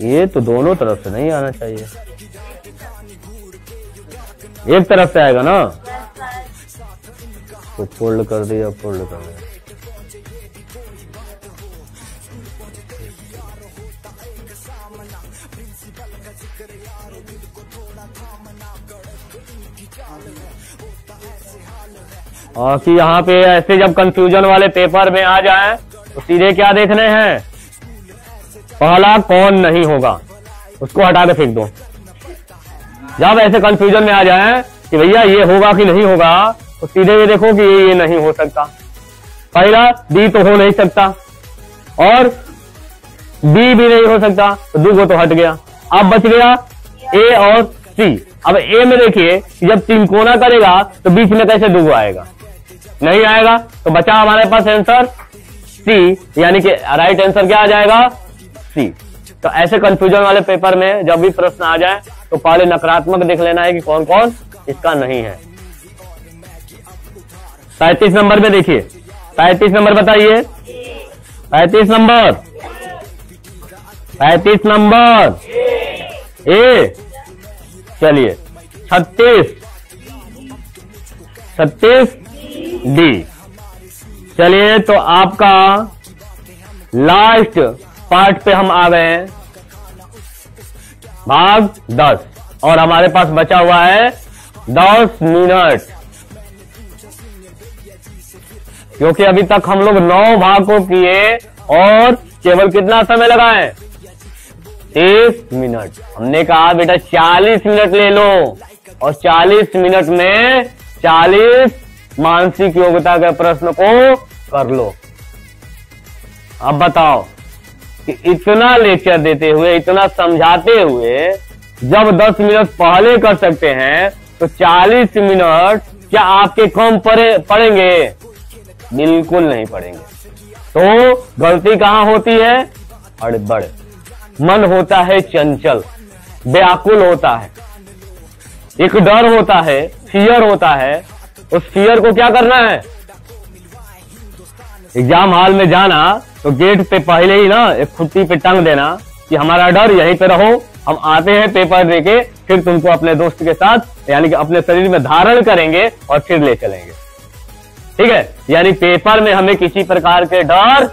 ये तो दोनों तरफ से नहीं आना चाहिए, एक तरफ से आएगा ना। तो फोल्ड कर दिया, फोल्ड कर दिया। और कि यहाँ पे ऐसे जब कंफ्यूजन वाले पेपर में आ जाए तो सीधे क्या देखने हैं, पहला कौन नहीं होगा उसको हटा के फेंक दो। जब ऐसे कंफ्यूजन में आ जाए कि भैया ये होगा कि नहीं होगा, तो सीधे ये देखो कि ये नहीं हो सकता, पहला डी तो हो नहीं सकता और बी भी नहीं हो सकता, तो दूगो तो हट गया। अब बच गया ए और सी। अब ए में देखिए जब तीन कोना करेगा तो बीच में कैसे दूगो आएगा, नहीं आएगा, तो बचा हमारे पास आंसर सी, यानी कि राइट आंसर क्या आ जाएगा, सी। तो ऐसे कंफ्यूजन वाले पेपर में जब भी प्रश्न आ जाए तो पहले नकारात्मक देख लेना है कि कौन कौन इसका नहीं है। 35 नंबर पे देखिए, 35 नंबर बताइए, 35 नंबर, 35 नंबर ए। चलिए 36 डी। चलिए तो आपका लास्ट पार्ट पे हम आ गए हैं, भाग 10, और हमारे पास बचा हुआ है 10 मिनट, क्योंकि अभी तक हम लोग 9 भाग को किए और केवल कितना समय लगा है, 30 मिनट। हमने कहा बेटा 40 मिनट ले लो और 40 मिनट में 40 मानसिक योग्यता के प्रश्न को कर लो। अब बताओ कि इतना लेक्चर देते हुए, इतना समझाते हुए जब 10 मिनट पहले कर सकते हैं तो 40 मिनट क्या आपके कम पड़ेंगे? बिल्कुल नहीं पड़ेंगे। तो गलती कहां होती है? हड़बड़। मन होता है चंचल, व्याकुल होता है, एक डर होता है, फियर होता है। उस फियर को क्या करना है? एग्जाम हॉल में जाना तो गेट पे पहले ही ना एक खुट्टी पे टंग देना कि हमारा डर यहीं पे रहो, हम आते हैं पेपर देके, फिर तुमको अपने दोस्त के साथ यानी कि अपने शरीर में धारण करेंगे और फिर ले चलेंगे। ठीक है, यानी पेपर में हमें किसी प्रकार के डर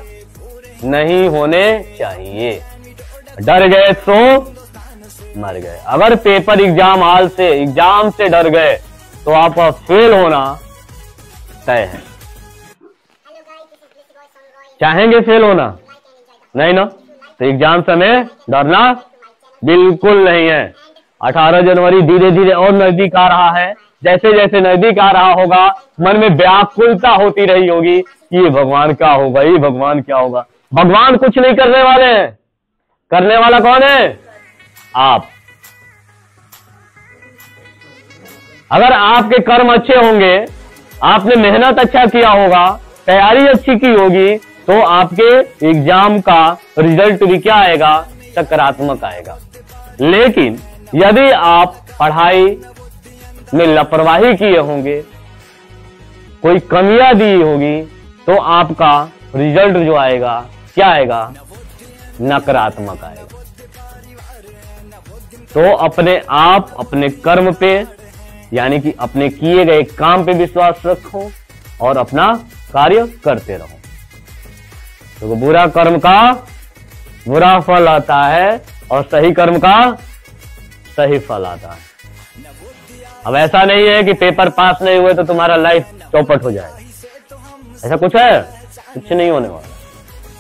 नहीं होने चाहिए। डर गए तो मर गए। अगर पेपर एग्जाम से डर गए तो आपका फेल होना तय है। चाहेंगे फेल होना? नहीं ना, तो एग्जाम समय डरना बिल्कुल नहीं है। 18 जनवरी धीरे धीरे और नजदीक आ रहा है। जैसे जैसे नजदीक आ रहा होगा मन में व्याकुलता होती रही होगी कि ये भगवान क्या होगा, ये भगवान क्या होगा। भगवान कुछ नहीं करने वाले हैं, करने वाला कौन है? आप। अगर आपके कर्म अच्छे होंगे, आपने मेहनत अच्छा किया होगा, तैयारी अच्छी की होगी, तो आपके एग्जाम का रिजल्ट भी क्या आएगा? सकारात्मक आएगा। लेकिन यदि आप पढ़ाई में लापरवाही किए होंगे, कोई कमियां दी होगी, तो आपका रिजल्ट जो आएगा क्या आएगा? नकारात्मक आएगा। तो अपने आप अपने कर्म पे यानी कि अपने किए गए काम पे विश्वास रखो और अपना कार्य करते रहो। तो बुरा कर्म का बुरा फल आता है और सही कर्म का सही फल आता है। अब ऐसा नहीं है कि पेपर पास नहीं हुए तो तुम्हारा लाइफ चौपट हो जाए, ऐसा कुछ है? कुछ नहीं होने वाला।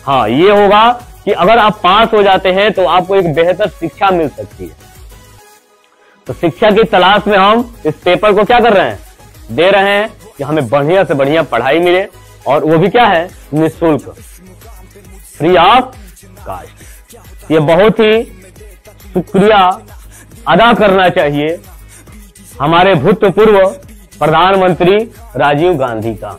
हाँ, ये होगा कि अगर आप पास हो जाते हैं तो आपको एक बेहतर शिक्षा मिल सकती है। तो शिक्षा की तलाश में हम इस पेपर को क्या कर रहे हैं? दे रहे हैं कि हमें बढ़िया से बढ़िया पढ़ाई मिले, और वो भी क्या है? निःशुल्क, फ्री ऑफ कास्ट। ये बहुत ही शुक्रिया अदा करना चाहिए हमारे भूतपूर्व प्रधानमंत्री राजीव गांधी का,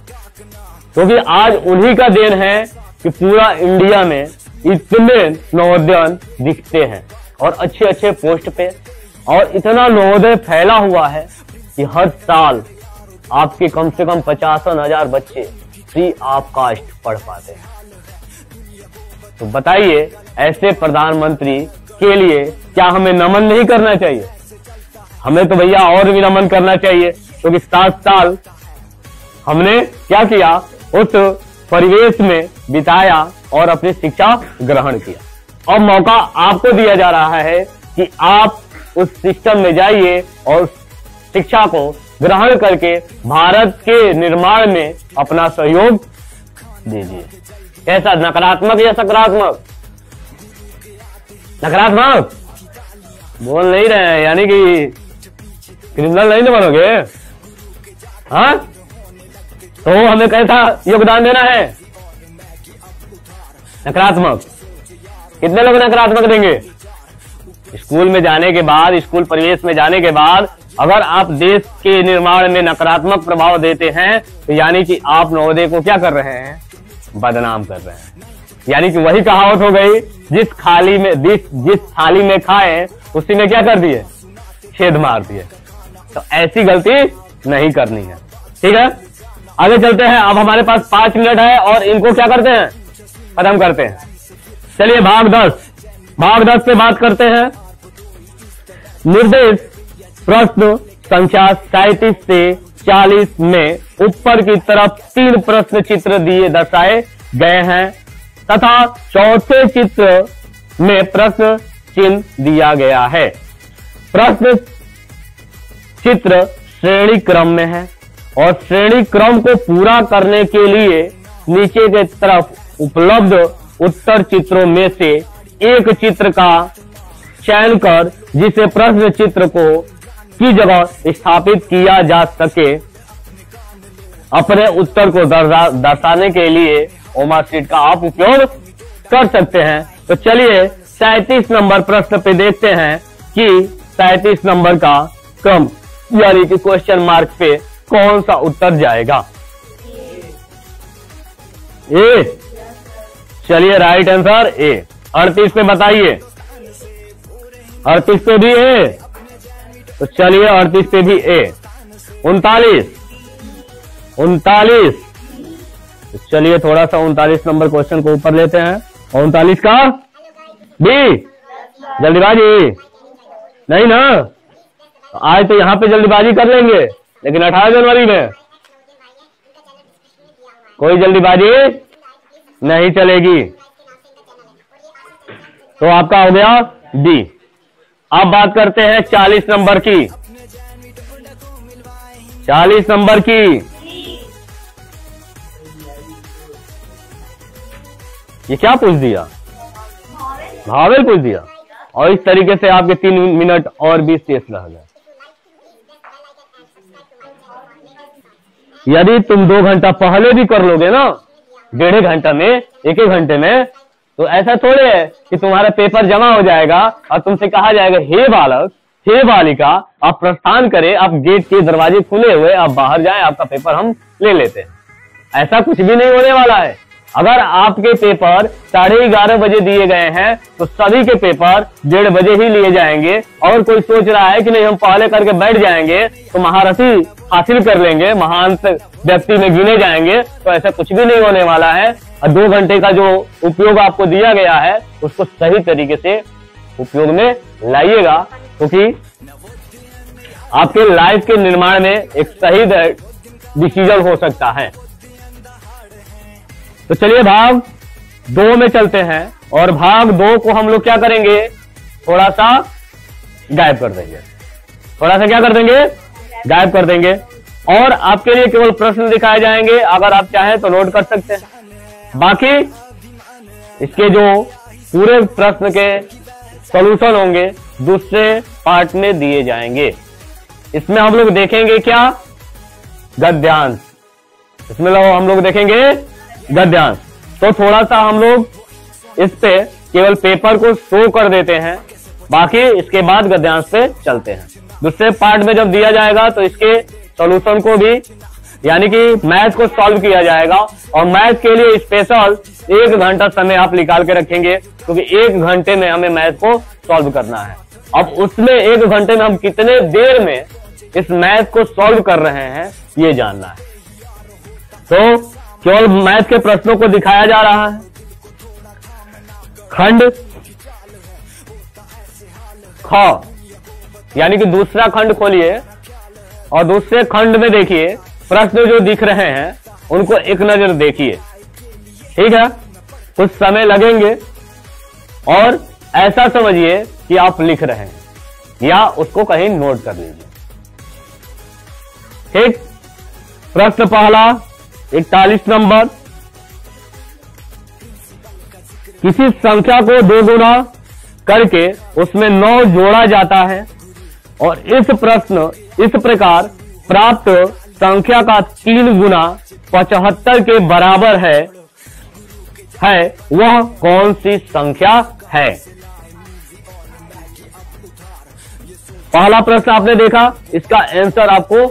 क्योंकि आज उन्हीं का देन है कि पूरा इंडिया में इतने नवोदय दिखते हैं और अच्छे अच्छे पोस्ट पे, और इतना नवोदय फैला हुआ है कि हर साल आपके कम से कम 50,000 बच्चे फ्री ऑफ कास्ट पढ़ पाते हैं। तो बताइए, ऐसे प्रधानमंत्री के लिए क्या हमें नमन नहीं करना चाहिए? हमें तो भैया और भी नमन करना चाहिए, क्योंकि 7 साल हमने क्या किया? उस परिवेश में बिताया और अपनी शिक्षा ग्रहण किया। और मौका आपको दिया जा रहा है कि आप उस सिस्टम में जाइए और शिक्षा को ग्रहण करके भारत के निर्माण में अपना सहयोग दीजिए। कैसा? नकारात्मक या सकारात्मक? नकारात्मक बोल नहीं रहे हैं, यानी कि क्रिमिनल नहीं बनोगे? हाँ, तो हमें कैसा योगदान देना है? नकारात्मक। कितने लोग नकारात्मक देंगे? स्कूल में जाने के बाद, स्कूल परिवेश में जाने के बाद अगर आप देश के निर्माण में नकारात्मक प्रभाव देते हैं तो यानी कि आप नवोदय को क्या कर रहे हैं? बदनाम कर रहे हैं। यानी कि वही कहावत हो गई, जिस थाली में खाएं उसी में क्या कर दिए? छेद मार दिए। तो ऐसी गलती नहीं करनी है। ठीक है, आगे चलते हैं। अब हमारे पास 5 मिनट है और इनको क्या करते हैं? खत्म करते हैं। चलिए भाग 10 पे बात करते हैं। निर्देश प्रश्न संख्या 37 से 40 में ऊपर की तरफ 3 प्रश्न चित्र दिए दर्शाए गए हैं तथा चौथे चित्र में प्रश्न चिन्ह दिया गया है। प्रश्न चित्र श्रेणी क्रम में है और श्रेणी क्रम को पूरा करने के लिए नीचे के तरफ उपलब्ध उत्तर चित्रों में से एक चित्र का चयन कर जिसे प्रश्न चित्र की जगह स्थापित किया जा सके अपने उत्तर को दर्शाने के लिए ओमा शीट का आप उपयोग कर सकते हैं। तो चलिए 37 नंबर प्रश्न पे देखते हैं कि 37 नंबर का क्रम यानी कि क्वेश्चन मार्क पे कौन सा उत्तर जाएगा? ए। चलिए राइट आंसर ए। 38 पे बताइए। 38 पे भी ए। तो चलिए 38 पे भी ए। 39। तो चलिए थोड़ा सा 39 नंबर क्वेश्चन को ऊपर लेते हैं। और 39 का बी। जल्दीबाजी नहीं ना, आज तो यहां पे जल्दीबाजी कर लेंगे लेकिन 18 जनवरी में कोई जल्दीबाजी नहीं चलेगी। तो आपका हो गया डी। अब बात करते हैं 40 नंबर की। 40 नंबर की ये क्या पूछ दिया? भावेल पूछ दिया। और इस तरीके से आपके 3 मिनट और 20 टेस्ट रह गए। यदि तुम 2 घंटा पहले भी कर लोगे ना, 1.5 घंटा में, 1 घंटे में, तो ऐसा थोड़े है कि तुम्हारा पेपर जमा हो जाएगा और तुमसे कहा जाएगा हे बालक, हे बालिका, आप प्रस्थान करें, आप गेट के दरवाजे खुले हुए, आप बाहर जाएं, आपका पेपर हम ले लेते हैं। ऐसा कुछ भी नहीं होने वाला है। अगर आपके पेपर 11:30 बजे दिए गए हैं तो सभी के पेपर 1:30 बजे ही लिए जाएंगे। और कोई सोच रहा है कि नहीं हम पहले करके बैठ जाएंगे तो महारथी हासिल कर लेंगे, महान व्यक्ति में गिने जाएंगे, तो ऐसा कुछ भी नहीं होने वाला है। और 2 घंटे का जो उपयोग आपको दिया गया है उसको सही तरीके से उपयोग में लाइएगा, क्योंकि आपके लाइफ के निर्माण में एक सही डिसीजन हो सकता है। तो चलिए भाग 2 में चलते हैं और भाग 2 को हम लोग क्या करेंगे? थोड़ा सा गायब कर देंगे। थोड़ा सा क्या कर देंगे? गायब कर देंगे। और आपके लिए केवल प्रश्न दिखाए जाएंगे, अगर आप चाहें तो नोट कर सकते हैं। बाकी इसके जो पूरे प्रश्न के सॉल्यूशन होंगे दूसरे पार्ट में दिए जाएंगे। इसमें हम लोग देखेंगे क्या? गद्यांश। इसमें हम लोग देखेंगे गद्यांश। तो थोड़ा सा हम लोग इस पे केवल पेपर को शो कर देते हैं, बाकी इसके बाद गद्यांश पे चलते हैं। दूसरे पार्ट में जब दिया जाएगा तो इसके सॉल्यूशन को भी यानी कि मैथ को सॉल्व किया जाएगा। और मैथ के लिए स्पेशल 1 घंटा समय आप निकाल के रखेंगे, क्योंकि 1 घंटे में हमें मैथ को सॉल्व करना है। अब उसमें 1 घंटे में हम कितने देर में इस मैथ को सॉल्व कर रहे हैं ये जानना है। तो केवल मैथ के प्रश्नों को दिखाया जा रहा है। खंड ख यानी कि दूसरा खंड खोलिए और दूसरे खंड में देखिए प्रश्न जो दिख रहे हैं उनको एक नजर देखिए। ठीक है, कुछ समय लगेंगे और ऐसा समझिए कि आप लिख रहे हैं या उसको कहीं नोट कर लीजिए। ठीक, प्रश्न पहला 41 नंबर। किसी संख्या को 2 गुना करके उसमें 9 जोड़ा जाता है और इस प्रश्न इस प्रकार प्राप्त संख्या का 3 गुना 75 के बराबर है वह कौन सी संख्या है? पहला प्रश्न आपने देखा, इसका आंसर आपको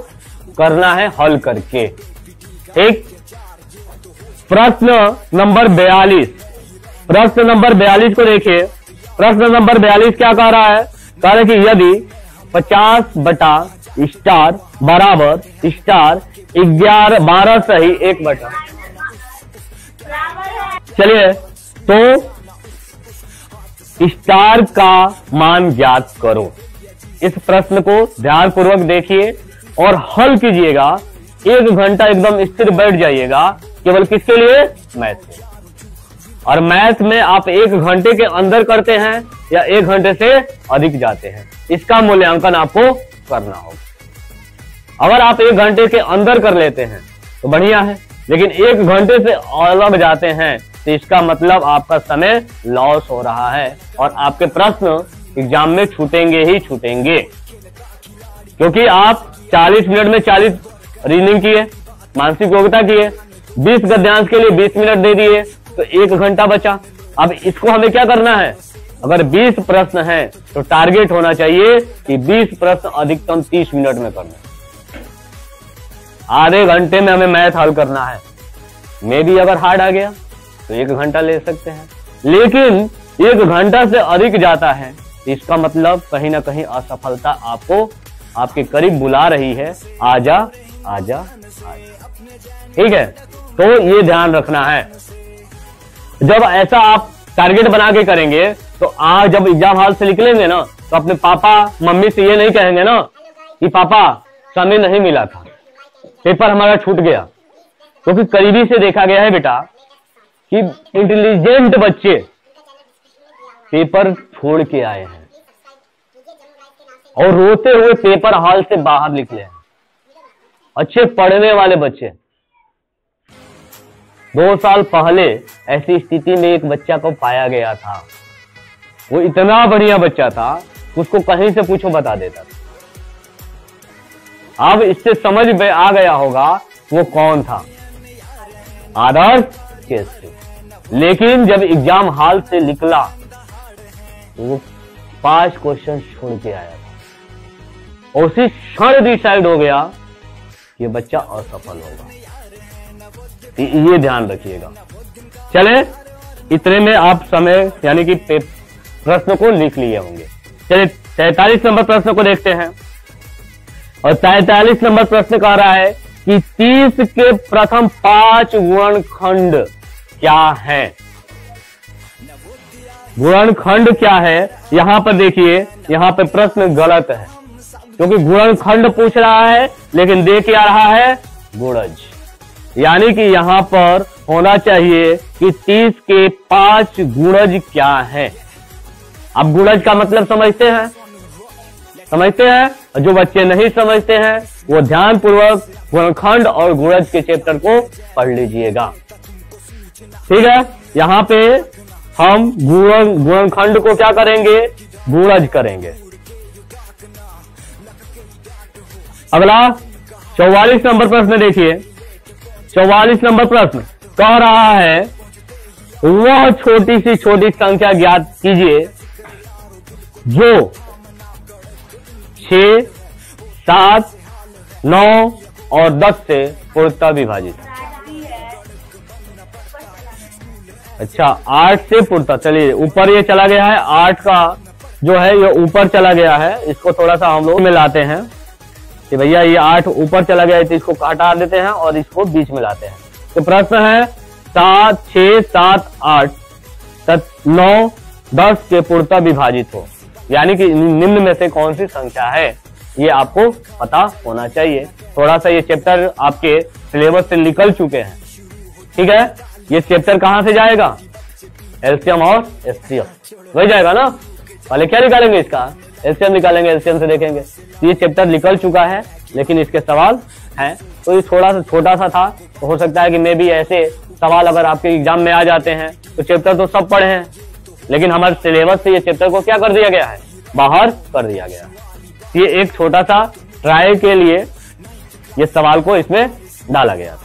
करना है हल करके। ठीक, प्रश्न नंबर 42, प्रश्न नंबर 42 को देखिए। प्रश्न नंबर 42 क्या कह रहा है? कह रहा है कि यदि 50 बटा स्टार बराबर स्टार 12 सही 1 बटा, चलिए तो स्टार का मान ज्ञात करो। इस प्रश्न को ध्यानपूर्वक देखिए और हल कीजिएगा। 1 घंटा एकदम स्थिर बैठ जाइएगा, केवल किसके लिए? मैथ के। और मैथ में आप 1 घंटे के अंदर करते हैं या 1 घंटे से अधिक जाते हैं, इसका मूल्यांकन आपको करना होगा। अगर आप 1 घंटे के अंदर कर लेते हैं तो बढ़िया है, लेकिन 1 घंटे से अलग जाते हैं तो इसका मतलब आपका समय लॉस हो रहा है और आपके प्रश्न एग्जाम में छूटेंगे ही छूटेंगे। क्योंकि आप 40 मिनट में 40 रीडिंग किए, मानसिक योग्यता किए, 20 गद्यांश के लिए 20 मिनट दे दिए, तो 1 घंटा बचा। अब इसको हमें क्या करना है? अगर 20 प्रश्न हैं तो टारगेट होना चाहिए कि 20 प्रश्न अधिकतम 30 मिनट में करना है। आधे घंटे में हमें मैथ हल करना है। मे भी अगर हार्ड आ गया तो 1 घंटा ले सकते हैं, लेकिन 1 घंटा से अधिक जाता है इसका मतलब कहीं ना कहीं असफलता आपको आपके करीब बुला रही है। आजा आजा आजा। ठीक है, तो ये ध्यान रखना है। जब ऐसा आप टारगेट बना के करेंगे तो आज जब एग्जाम हॉल से निकलेंगे ना तो अपने पापा मम्मी से ये नहीं कहेंगे ना कि पापा समय नहीं मिला था, पेपर हमारा छूट गया। क्योंकि करीबी से देखा गया है बेटा कि इंटेलिजेंट बच्चे पेपर छोड़ के आए हैं और रोते हुए पेपर हॉल से बाहर निकले हैं। अच्छे पढ़ने वाले बच्चे। 2 साल पहले ऐसी स्थिति में एक बच्चा को पाया गया था। वो इतना बढ़िया बच्चा था, उसको कहीं से पूछो बता देता था। अब इससे समझ में आ गया होगा वो कौन था, आदर्श केसरी। लेकिन जब एग्जाम हॉल से निकला तो वो 5 क्वेश्चन छोड़ के आया था और उसी क्षण डिसाइड हो गया कि बच्चा असफल होगा। ये ध्यान रखिएगा। चले, इतने में आप समय यानी कि प्रश्न को लिख लिए होंगे। चलिए 43 नंबर प्रश्न को देखते हैं। और 43 नंबर प्रश्न कह रहा है कि 30 के प्रथम 5 गुणनखंड क्या है? गुणनखंड क्या है? यहां पर देखिए, यहां पर प्रश्न गलत है क्योंकि गुणनखंड पूछ रहा है लेकिन दे क्या रहा है? गुणज। यानी कि यहां पर होना चाहिए कि 30 के 5 गुणज क्या है। अब गुणज का मतलब समझते हैं? समझते हैं? जो बच्चे नहीं समझते हैं वो ध्यानपूर्वक गुणनखंड और गुणज के चैप्टर को पढ़ लीजिएगा। ठीक है, यहाँ पे हम गुणनखंड को क्या करेंगे? गुणज करेंगे। अगला 44 नंबर प्रश्न देखिए। 44 नंबर प्रश्न कह रहा है वह छोटी सी छोटी संख्या ज्ञात कीजिए जो 6, 7, 9 और 10 से पूर्णतः विभाजित है। अच्छा, 8 से पूर्णतः। चलिए ऊपर ये चला गया है, 8 का जो है ये ऊपर चला गया है। इसको थोड़ा सा हम लोग मिलाते हैं कि भैया ये 8 ऊपर चला गया है तो इसको हटा देते हैं और इसको बीच में लाते हैं। तो प्रश्न है 7, 6, 7, 8, 9, 10 के पूर्णतः विभाजित हो, यानी कि निम्न में से कौन सी संख्या है, ये आपको पता होना चाहिए। थोड़ा सा ये चैप्टर आपके सिलेबस से निकल चुके हैं। ठीक है, ये चैप्टर कहां से जाएगा? एलसीएम और एचसीएफ वही जाएगा ना। पहले क्या निकालेंगे? इसका एलसीएम निकालेंगे, एलसीएम से देखेंगे। तो ये चैप्टर निकल चुका है लेकिन इसके सवाल हैं, तो ये थोड़ा सा छोटा सा था, तो हो सकता है कि मे भी ऐसे सवाल अगर आपके एग्जाम में आ जाते हैं। तो चैप्टर तो सब पढ़े हैं लेकिन हमारे सिलेबस से ये चैप्टर को क्या कर दिया गया है? बाहर कर दिया गया है। ये एक छोटा सा ट्रायल के लिए ये सवाल को इसमें डाला गया था।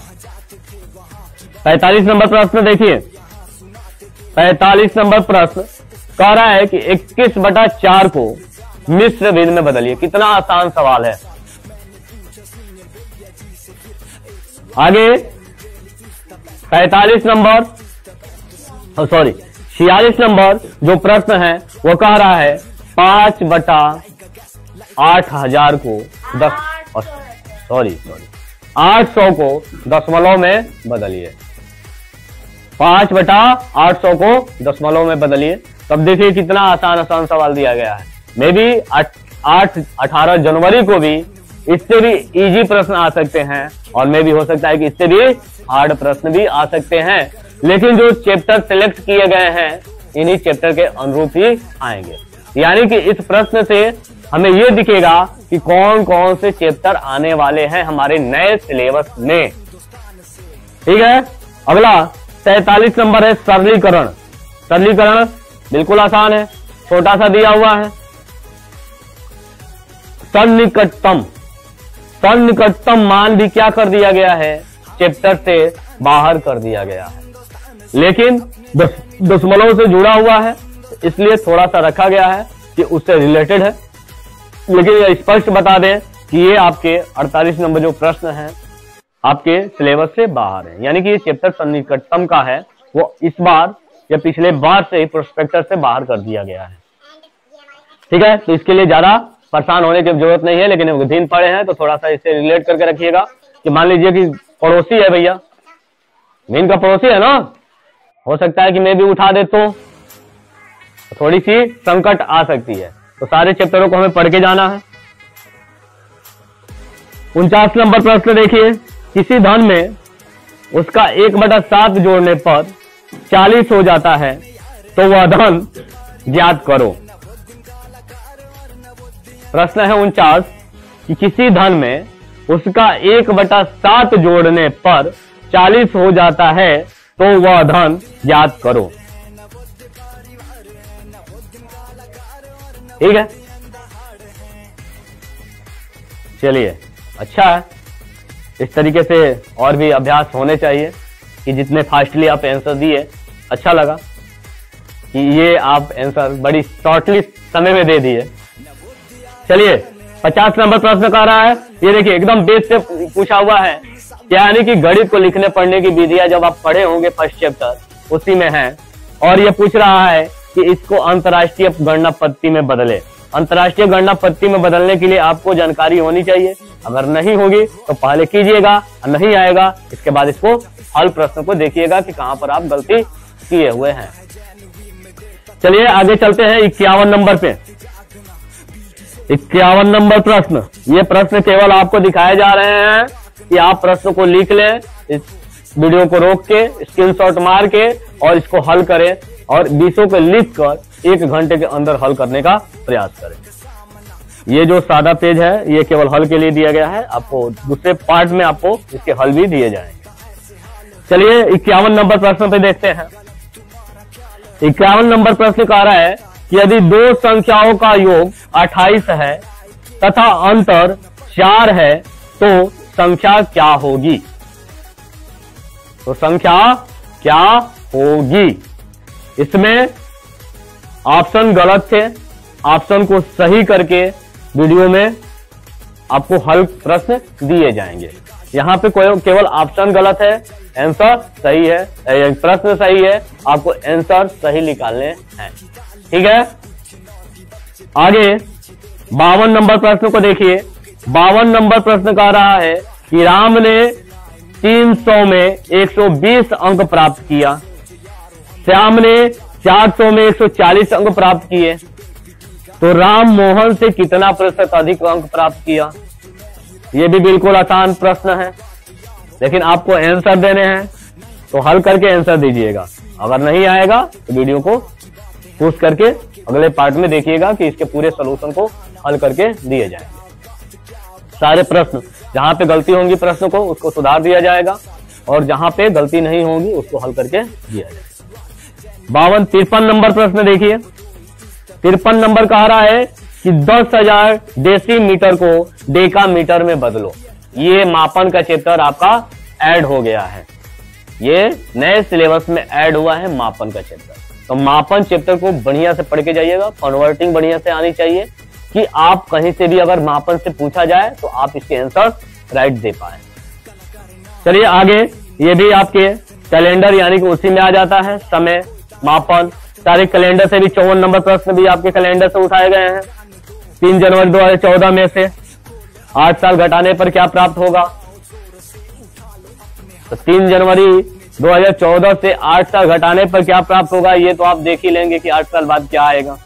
45 नंबर प्रश्न देखिए। 45 नंबर प्रश्न कह रहा है कि 21/4 को मिश्र भिन्न में बदलिए। कितना आसान सवाल है। आगे 46 नंबर जो प्रश्न है वो कह रहा है 5/8000 को 800 को दशमलव में बदलिए। 5/800 को दशमलव में बदलिए। तब देखिए कितना आसान सवाल दिया गया है। मे भी 18 जनवरी को भी इससे भी इजी प्रश्न आ सकते हैं और मे भी हो सकता है कि इससे भी हार्ड प्रश्न भी आ सकते हैं, लेकिन जो चैप्टर सिलेक्ट किए गए हैं इन्हीं चैप्टर के अनुरूप ही आएंगे। यानी कि इस प्रश्न से हमें यह दिखेगा कि कौन कौन से चैप्टर आने वाले हैं हमारे नए सिलेबस में। ठीक है। अगला 43 नंबर है सरलीकरण। सरलीकरण बिल्कुल आसान है, छोटा सा दिया हुआ है। सन्निकटतम मान भी क्या कर दिया गया है, चैप्टर से बाहर कर दिया गया है, लेकिन दशमलव से जुड़ा हुआ है इसलिए थोड़ा सा रखा गया है कि उससे रिलेटेड है। लेकिन यह स्पष्ट बता दें कि ये आपके 48 नंबर जो प्रश्न है आपके सिलेबस से बाहर है। यानी कि ये चैप्टर सन्निकटतम का है वो इस बार या पिछले बार से ही प्रोस्पेक्टर से बाहर कर दिया गया है। ठीक है। तो इसके लिए ज्यादा परेशान होने की जरूरत नहीं है, लेकिन दिन पड़े हैं तो थोड़ा सा इससे रिलेट करके रखिएगा कि मान लीजिए कि पड़ोसी है भैया, मीन का पड़ोसी है ना, हो सकता है कि मैं भी उठा दे तो थोड़ी सी संकट आ सकती है। तो सारे चैप्टरों को हमें पढ़ के जाना है। 49 नंबर प्रश्न देखिए। किसी धन में उसका 1/7 जोड़ने पर 40 हो जाता है तो वह धन ज्ञात करो। प्रश्न है 49 कि किसी धन में उसका 1/7 जोड़ने पर 40 हो जाता है तो वह धन ज्ञात करो। ठीक है। चलिए, अच्छा है। इस तरीके से और भी अभ्यास होने चाहिए कि जितने फास्टली आप आंसर दिए। अच्छा लगा कि ये आप आंसर बड़ी शॉर्टली समय में दे दिए। चलिए 50 नंबर प्रश्न कह रहा है, ये देखिए एकदम बेस से पूछा हुआ है। यानी कि गणित को लिखने पढ़ने की विधियां जब आप पढ़े होंगे फर्स्ट चैप्टर उसी में है, और ये पूछ रहा है कि इसको अंतर्राष्ट्रीय गणना पद्धति में बदले। अंतर्राष्ट्रीय गणना पद्धति में बदलने के लिए आपको जानकारी होनी चाहिए। अगर नहीं होगी तो पहले कीजिएगा, नहीं आएगा इसके बाद इसको हल प्रश्न को देखिएगा कि कहां पर आप गलती किए हुए हैं। चलिए आगे चलते हैं 51 नंबर पे। 51 नंबर प्रश्न, ये प्रश्न केवल आपको दिखाए जा रहे हैं कि आप प्रश्न को लिख लें, इस वीडियो को रोक के स्क्रीनशॉट मार के और इसको हल करें और 20 को लिख कर 1 घंटे के अंदर हल करने का प्रयास करें। ये जो सादा पेज है ये केवल हल के लिए दिया गया है, आपको दूसरे पार्ट में आपको इसके हल भी दिए जाएंगे। चलिए 51 नंबर प्रश्न पे देखते हैं। 51 नंबर प्रश्न कह रहा है कि यदि दो संख्याओं का योग 28 है तथा अंतर 4 है तो संख्या क्या होगी। तो संख्या क्या होगी। इसमें ऑप्शन गलत थे, ऑप्शन को सही करके वीडियो में आपको हल प्रश्न दिए जाएंगे। यहाँ पे कोई केवल ऑप्शन गलत है, आंसर सही है, प्रश्न सही है, आपको आंसर सही निकालने हैं। ठीक है। आगे 52 नंबर प्रश्न को देखिए। 52 नंबर प्रश्न कह रहा है कि राम ने 300 में 120 अंक प्राप्त किया, श्याम ने 400 में 140 अंक प्राप्त किए, तो राम मोहन से कितना प्रतिशत अधिक अंक प्राप्त किया। ये भी बिल्कुल आसान प्रश्न है, लेकिन आपको आंसर देने हैं तो हल करके आंसर दीजिएगा। अगर नहीं आएगा तो वीडियो को पोस्ट करके अगले पार्ट में देखिएगा कि इसके पूरे सॉल्यूशन को हल करके दिए जाएंगे। सारे प्रश्न जहां पे गलती होंगी प्रश्न को उसको सुधार दिया जाएगा और जहां पे गलती नहीं होगी उसको हल करके दिया जाएगा। 53 नंबर प्रश्न देखिए। 53 नंबर कह रहा है कि 10,000 डेसीमीटर को डेकामीटर में बदलो। ये मापन का चैप्टर आपका ऐड हो गया है। ये नए सिलेबस में ऐड हुआ है मापन का चैप्टर। तो मापन चैप्टर को बढ़िया से पढ़ के जाइएगा, कन्वर्टिंग बढ़िया से आनी चाहिए कि आप कहीं से भी अगर मापन से पूछा जाए तो आप इसके आंसर राइट दे पाए। चलिए आगे, ये भी आपके कैलेंडर यानी कि उसी में आ जाता है, समय, मापन, तारीख। कैलेंडर से भी 54 नंबर प्रश्न भी आपके कैलेंडर से उठाए गए हैं। 3 जनवरी 2014 में से 8 साल घटाने पर क्या प्राप्त होगा? तो 3 जनवरी 2014 से 8 साल घटाने पर क्या प्राप्त होगा, ये तो आप देख ही लेंगे कि 8 साल बाद क्या आएगा।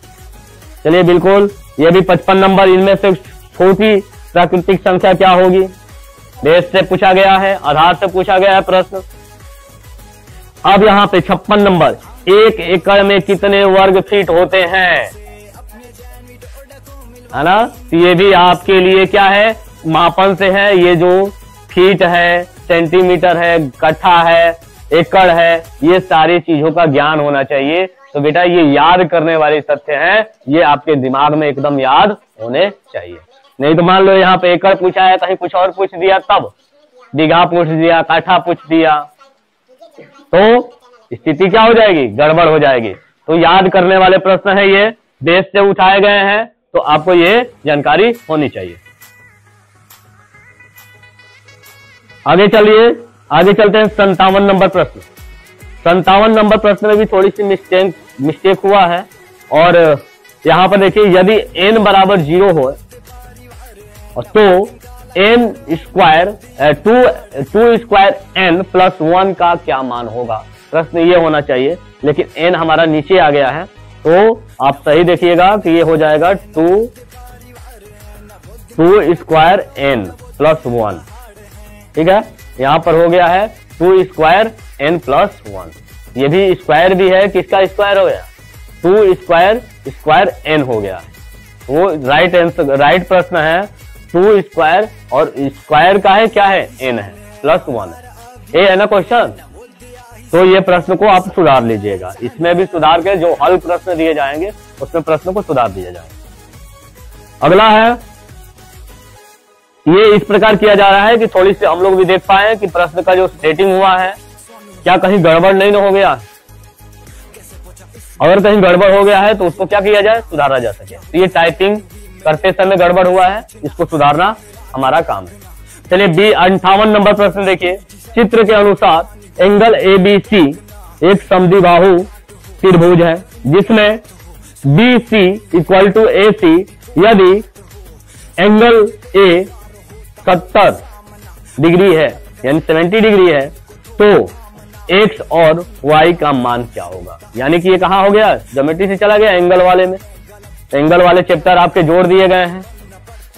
चलिए बिल्कुल, ये भी 55 नंबर। इनमें से छोटी प्राकृतिक संख्या क्या होगी? देश से पूछा गया है, आधार से पूछा गया है प्रश्न। अब यहाँ पे 56 नंबर, 1 एकड़ में कितने वर्ग फीट होते हैं, है ना? तो ये भी आपके लिए क्या है, मापन से है। ये जो फीट है, सेंटीमीटर है, कट्ठा है, एकड़ है, ये सारी चीजों का ज्ञान होना चाहिए। तो बेटा ये याद करने वाले तथ्य हैं, ये आपके दिमाग में एकदम याद होने चाहिए। नहीं तो मान लो यहाँ पे एकड़ पूछा है, कहीं कुछ और पूछ दिया, तब बीघा पूछ दिया, काठा पूछ दिया, तो स्थिति क्या हो जाएगी, गड़बड़ हो जाएगी। तो याद करने वाले प्रश्न है, ये देश से उठाए गए हैं, तो आपको ये जानकारी होनी चाहिए। आगे चलिए, आगे चलते हैं 57 नंबर प्रश्न। 57 नंबर प्रश्न में भी थोड़ी सी मिस्टेक हुआ है। और यहां पर देखिए, यदि n बराबर 0 हो तो n square 2 square n plus 1 का क्या मान होगा, प्रश्न ये होना चाहिए। लेकिन n हमारा नीचे आ गया है, तो आप सही देखिएगा कि ये हो जाएगा 2 स्क्वायर n प्लस 1। ठीक है, यहां पर हो गया है 2 स्क्वायर n प्लस 1। ये भी स्क्वायर भी है, किसका स्क्वायर हो गया, 2 स्क्वायर n हो गया। वो राइट आंसर, राइट प्रश्न है 2 स्क्वायर, और स्क्वायर का है क्या है, n है, प्लस 1 है, ये है ना क्वेश्चन। तो ये प्रश्न को आप सुधार लीजिएगा, इसमें भी सुधार के जो हल प्रश्न दिए जाएंगे उसमें प्रश्न को सुधार दिया जाएगा। अगला है, ये इस प्रकार किया जा रहा है कि थोड़ी सी हम लोग भी देख पाए कि प्रश्न का जो सेटिंग हुआ है, क्या कहीं गड़बड़ नहीं हो गया। अगर कहीं गड़बड़ हो गया है तो उसको क्या किया जाए, सुधारा जा सके। तो ये टाइपिंग करते समय गड़बड़ हुआ है, इसको सुधारना हमारा काम है। चलिए 58 नंबर प्रश्न देखिए। चित्र के अनुसार एंगल ABC एक समद्विबाहु त्रिभुज है जिसमें BC इक्वल टू AC। यदि एंगल A 70 डिग्री है, यानी 70 डिग्री है, तो x और y का मान क्या होगा। यानी कि ये कहाँ हो गया, ज्योमेट्री से चला गया एंगल वाले में। एंगल वाले चैप्टर आपके जोड़ दिए गए हैं,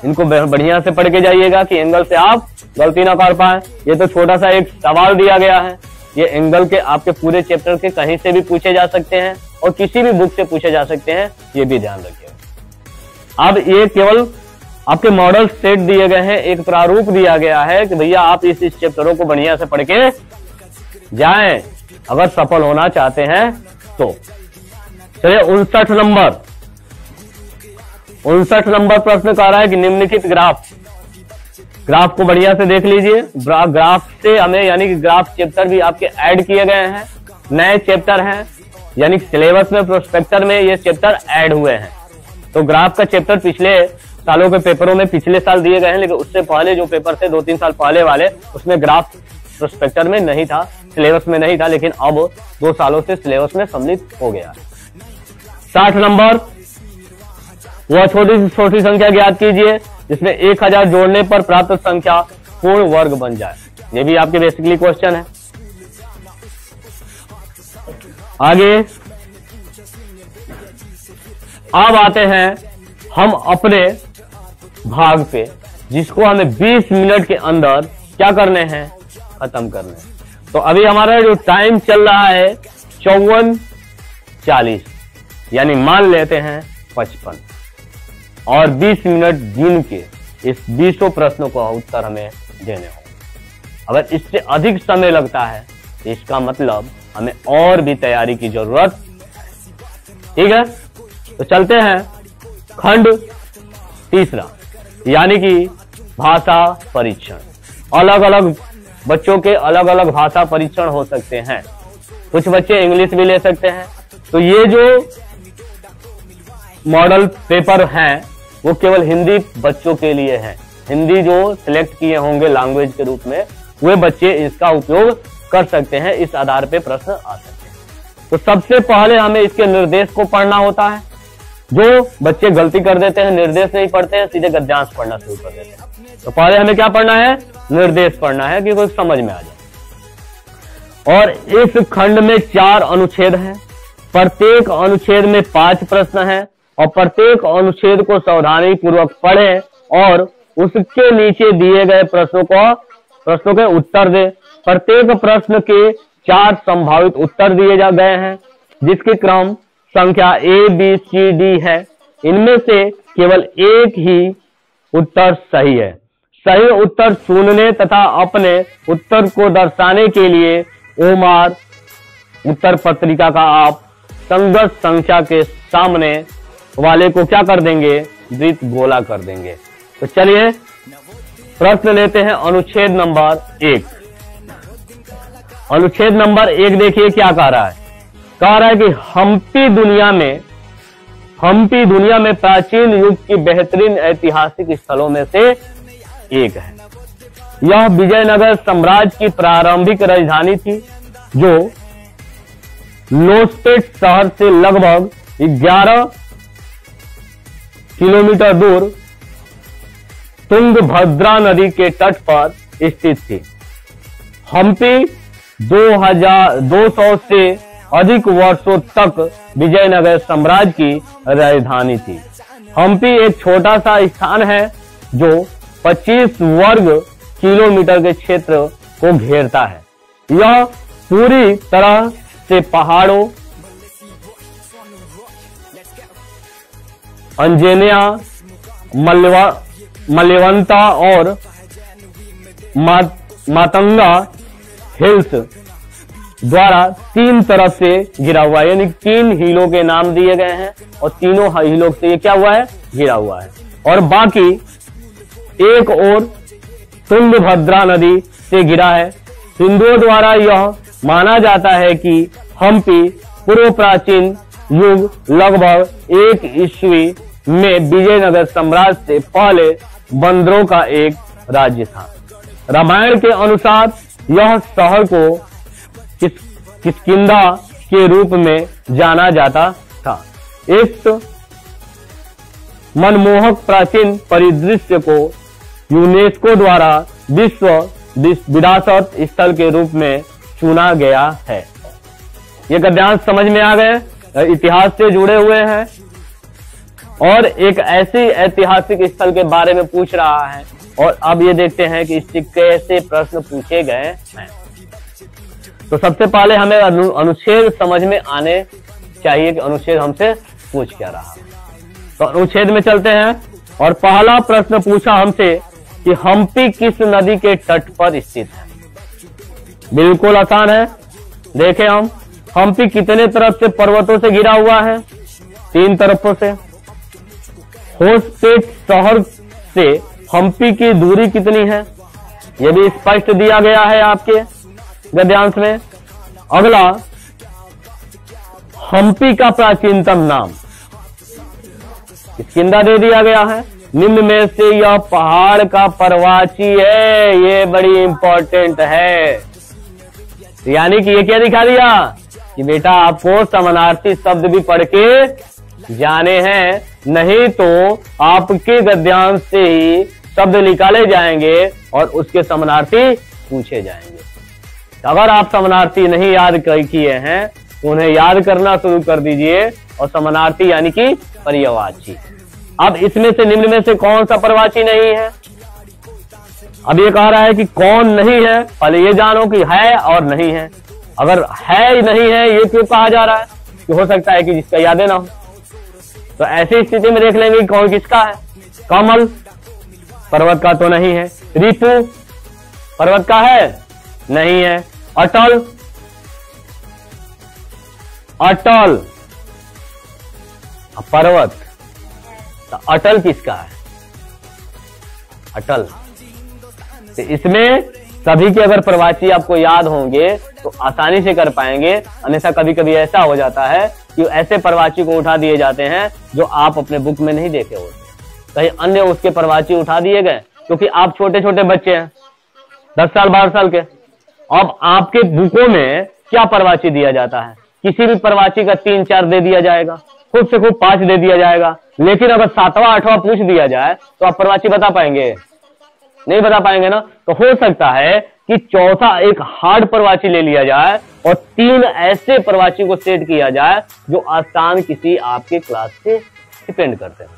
इनको बढ़िया से पढ़ के जाइएगा कि एंगल से आप गलती ना कर पाए। ये तो छोटा सा एक सवाल दिया गया है, ये एंगल के आपके पूरे चैप्टर के कहीं से भी पूछे जा सकते हैं और किसी भी बुक से पूछे जा सकते हैं, ये भी ध्यान रखिएगा। अब ये केवल आपके मॉडल सेट दिए गए हैं, एक प्रारूप दिया गया है कि भैया आप इस चैप्टरों को बढ़िया से पढ़ के जाएं अगर सफल होना चाहते हैं तो। चलिए 59 नंबर प्रश्न कह रहा है कि निम्नलिखित ग्राफ को बढ़िया से देख लीजिए। ग्राफ से हमें, यानी कि ग्राफ चैप्टर भी आपके ऐड किए गए हैं, नए चैप्टर हैं, यानी सिलेबस में प्रोस्पेक्टर में ये चैप्टर ऐड हुए हैं। तो ग्राफ का चैप्टर पिछले सालों के पेपरों में पिछले साल दिए गए हैं, लेकिन उससे पहले जो पेपर थे 2-3 साल पहले वाले, उसमें ग्राफ प्रोस्पेक्टर में नहीं था, सिलेबस में नहीं था, लेकिन अब 2 सालों से सिलेबस में सम्मिलित हो गया। 60 नंबर, वह छोटी से छोटी संख्या ज्ञात कीजिए जिसमें 1000 जोड़ने पर प्राप्त संख्या पूर्ण वर्ग बन जाए। ये भी आपके बेसिकली क्वेश्चन है। आगे अब आते हैं हम अपने भाग पे, जिसको हमें 20 मिनट के अंदर क्या करने हैं, खत्म करने हैं। तो अभी हमारा जो टाइम चल रहा है 54:40, यानी मान लेते हैं 55, और 20 मिनट गिन के इस 20 प्रश्नों का उत्तर हमें देने होंगे। अगर इससे अधिक समय लगता है तो इसका मतलब हमें और भी तैयारी की जरूरत है। ठीक है, तो चलते हैं खंड तीसरा, यानी कि भाषा परीक्षण। अलग अलग बच्चों के अलग अलग भाषा परीक्षण हो सकते हैं। कुछ बच्चे इंग्लिश भी ले सकते हैं। तो ये जो मॉडल पेपर हैं वो केवल हिंदी बच्चों के लिए है। हिंदी जो सिलेक्ट किए होंगे लैंग्वेज के रूप में, वे बच्चे इसका उपयोग कर सकते हैं। इस आधार पे प्रश्न आ सकते हैं। तो सबसे पहले हमें इसके निर्देश को पढ़ना होता है। जो बच्चे गलती कर देते हैं, निर्देश नहीं पढ़ते हैं, सीधे गद्यांश पढ़ना शुरू कर देते हैं। तो पहले हमें क्या पढ़ना है? निर्देश पढ़ना है कि कोई समझ में आ जाए। और इस खंड में 4 अनुच्छेद हैं। प्रत्येक अनुच्छेद में 5 प्रश्न हैं और प्रत्येक अनुच्छेद को सावधानी पूर्वक पढ़ें और उसके नीचे दिए गए प्रश्नों के उत्तर दें। प्रत्येक प्रश्न के 4 संभावित उत्तर दिए गए हैं, जिसके क्रम संख्या A, B, C, D है। इनमें से केवल एक ही उत्तर सही है। सही उत्तर चुनने तथा अपने उत्तर को दर्शाने के लिए ओमार उत्तर पत्रिका का आप संगत संख्या के सामने वाले को क्या कर देंगे? वृत्त गोला कर देंगे। तो चलिए प्रश्न लेते हैं। अनुच्छेद नंबर 1। अनुच्छेद नंबर 1 देखिए क्या कह रहा है। कह रहा है कि हम्पी दुनिया में प्राचीन युग की बेहतरीन ऐतिहासिक स्थलों में से एक है। यह विजयनगर साम्राज्य की प्रारंभिक राजधानी थी, जो लोस्पेट शहर से लगभग 11 किलोमीटर दूर तुंगभद्रा नदी के तट पर स्थित थी। हम्पी 200 से अधिक वर्षों तक विजयनगर साम्राज्य की राजधानी थी। हम्पी एक छोटा सा स्थान है जो 25 वर्ग किलोमीटर के क्षेत्र को घेरता है। यह पूरी तरह से पहाड़ों, अंजनेया, मल्यवंता और मातंगा हिल्स द्वारा 3 तरफ से घिरा हुआ है। यानी 3 हिलों के नाम दिए गए हैं और तीनों हिलों से ये क्या हुआ है? घिरा हुआ है। और बाकी एक और तुंगभद्रा नदी से घिरा है। हिंदुओं द्वारा यह माना जाता है कि हम्पी पूर्व प्राचीन युग लगभग 1 ईस्वी में विजयनगर साम्राज्य से पहले बंदरों का एक राज्य था। रामायण के अनुसार यह शहर को किष्किंधा के रूप में जाना जाता था। इस मनमोहक प्राचीन परिदृश्य को यूनेस्को द्वारा विश्व विरासत स्थल के रूप में चुना गया है। ये गद्यांश समझ में आ गए, इतिहास से जुड़े हुए हैं और एक ऐसी ऐतिहासिक स्थल के बारे में पूछ रहा है। और अब ये देखते हैं कि इससे कैसे प्रश्न पूछे गए हैं। तो सबसे पहले हमें अनुच्छेद समझ में आने चाहिए कि अनुच्छेद हमसे पूछ क्या रहा। तो अनुच्छेद में चलते हैं और पहला प्रश्न पूछा हमसे कि हम्पी किस नदी के तट पर स्थित है। बिल्कुल आसान है। देखें हम, हम्पी कितने तरफ से पर्वतों से घिरा हुआ है? 3 तरफों से। होस्पेट शहर से हम्पी की दूरी कितनी है? यह भी स्पष्ट दिया गया है आपके गद्यांश में। अगला, हम्पी का प्राचीनतम नाम किष्किंधा दे दिया गया है। निम्न में से यह पहाड़ का पर्वतवाची है। ये बड़ी इंपॉर्टेंट है। यानी कि ये क्या दिखा दिया कि बेटा आपको समानार्थी शब्द भी पढ़ के जाने हैं, नहीं तो आपके गद्यांश से ही शब्द निकाले जाएंगे और उसके समानार्थी पूछे जाएंगे। अगर आप समानार्थी नहीं याद किए हैं तो उन्हें याद करना शुरू कर दीजिए। और समानार्थी यानी कि पर्यायवाची। अब इसमें से निम्न में से कौन सा पर्यायवाची नहीं है? अब ये कह रहा है कि कौन नहीं है। पहले ये जानो कि है और नहीं है। अगर है नहीं है ये क्यों कहा जा रहा है? कि हो सकता है कि जिसका यादें ना हो। तो ऐसी स्थिति में देख लेंगे कि कौन किसका है। कमल पर्वत का तो नहीं है। रिपु पर्वत का है? नहीं है। अटल पर्वत, तो अटल किसका है? अटल। तो इसमें सभी के अगर प्रवाची आपको याद होंगे तो आसानी से कर पाएंगे, अन्यथा कभी कभी ऐसा हो जाता है कि ऐसे प्रवाची को उठा दिए जाते हैं जो आप अपने बुक में नहीं देखे होते, कहीं अन्य उसके प्रवाची उठा दिए गए, क्योंकि आप छोटे छोटे बच्चे हैं 10 साल 12 साल के। अब आपके बुकों में क्या प्रवाची दिया जाता है, किसी भी प्रवाची का 3-4 दे दिया जाएगा, खूब से खूब 5 दे दिया जाएगा, लेकिन अगर 7वां 8वां पूछ दिया जाए तो आप प्रवाची बता पाएंगे? नहीं बता पाएंगे ना। तो हो सकता है कि चौथा एक हार्ड प्रवाची ले लिया जाए और 3 ऐसे प्रवाची को सेट किया जाए जो आसान किसी आपके क्लास से डिपेंड करते हैं।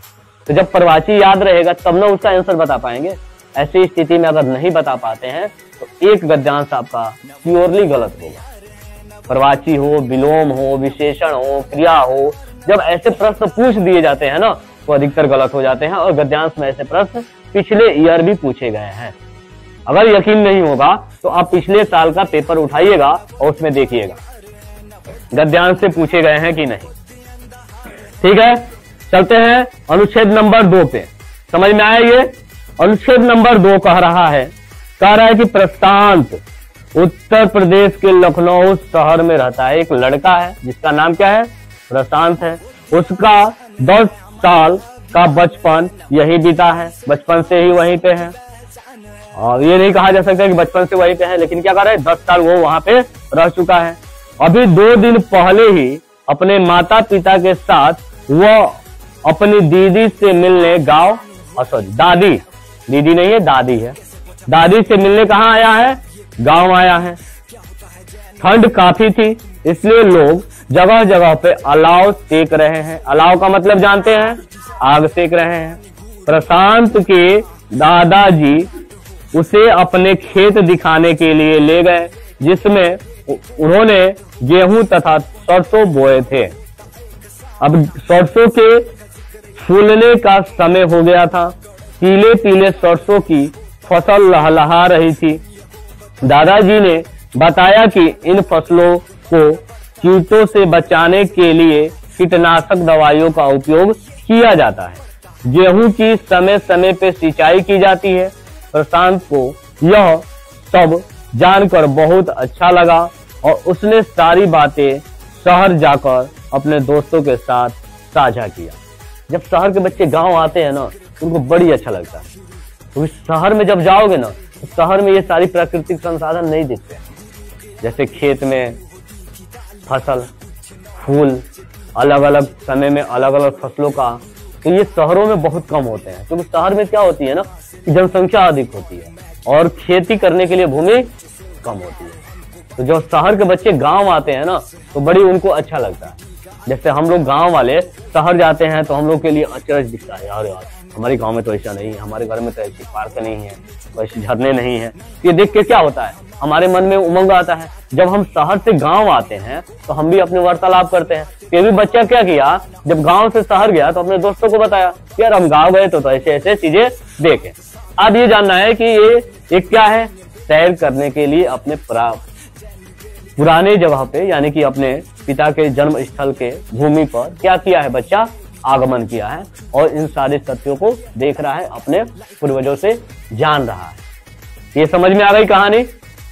तो जब प्रवाची याद रहेगा तब ना उसका आंसर बता पाएंगे। ऐसी स्थिति में अगर नहीं बता पाते हैं तो एक गद्यांश आपका प्योरली गलत होगा। प्रवाची हो, विलोम हो, विशेषण हो, क्रिया हो, जब ऐसे प्रश्न पूछ दिए जाते हैं ना तो अधिकतर गलत हो जाते हैं। और गद्यांश में ऐसे प्रश्न पिछले ईयर भी पूछे गए हैं। अगर यकीन नहीं होगा तो आप पिछले साल का पेपर उठाइएगा और उसमें देखिएगा गद्यांश से पूछे गए हैं कि नहीं। ठीक है, चलते हैं अनुच्छेद नंबर 2 पे। समझ में आया ये? अनुच्छेद नंबर 2 कह रहा है कि प्रशांत उत्तर प्रदेश के लखनऊ शहर में रहता है। एक लड़का है जिसका नाम क्या है? प्रशांत है। उसका 10 साल का बचपन यही बीता है, बचपन से ही वहीं पे है। और ये नहीं कहा जा सकता कि बचपन से वहीं पे है, लेकिन क्या कर रहा है 10 साल वो वहां पे रह चुका है। अभी 2 दिन पहले ही अपने माता पिता के साथ वह अपनी दीदी से मिलने गांव, सॉरी दादी, दीदी नहीं है दादी है, दादी से मिलने कहाँ आया है? गांव आया है। ठंड काफी थी इसलिए लोग जगह जगह पे अलाव सेक रहे हैं। अलाव का मतलब जानते हैं? आग सेक रहे हैं। प्रशांत के दादाजी उसे अपने खेत दिखाने के लिए ले गए जिसमें उन्होंने गेहूं तथा सरसों बोए थे। अब सरसों के फूलने का समय हो गया था। पीले पीले सरसों की फसल लहलहा रही थी। दादाजी ने बताया कि इन फसलों को कीटों से बचाने के लिए कीटनाशक दवाइयों का उपयोग किया जाता है। गेहूं की समय समय पे सिंचाई की जाती है। प्रशांत को यह सब जानकर बहुत अच्छा लगा और उसने सारी बातें शहर जाकर अपने दोस्तों के साथ साझा किया। जब शहर के बच्चे गांव आते हैं ना उनको बड़ी अच्छा लगता है, क्योंकि शहर में जब जाओगे ना तो शहर में ये सारी प्राकृतिक संसाधन नहीं दिखते, जैसे खेत में फसल, फूल, अलग अलग समय में अलग अलग फसलों का, तो ये शहरों में बहुत कम होते हैं। क्योंकि शहर में क्या होती है ना कि जनसंख्या अधिक होती है और खेती करने के लिए भूमि कम होती है। तो जब शहर के बच्चे गांव आते हैं ना तो बड़ी उनको अच्छा लगता है। जैसे हम लोग गांव वाले शहर जाते हैं तो हम लोग के लिए अचरज दिखता है, यार हमारे गांव में तो ऐसा नहीं है, हमारे घर में तो ऐसी पार्क नहीं है, वैसे झरने नहीं है। ये देख के क्या होता है, हमारे मन में उमंग आता है। जब हम शहर से गांव आते हैं तो हम भी अपने वार्तालाप करते हैं। ये भी बच्चा क्या किया, जब गांव से शहर गया तो अपने दोस्तों को बताया यार हम गांव गए तो ऐसे ऐसे चीजें देखे। अब ये जानना है कि ये क्या है, सैर करने के लिए अपने पुराने जगह पे यानी कि अपने पिता के जन्म स्थल के भूमि पर क्या किया है, बच्चा आगमन किया है और इन सारे तथ्यों को देख रहा है, अपने पूर्वजों से जान रहा है। ये समझ में आ गई कहानी।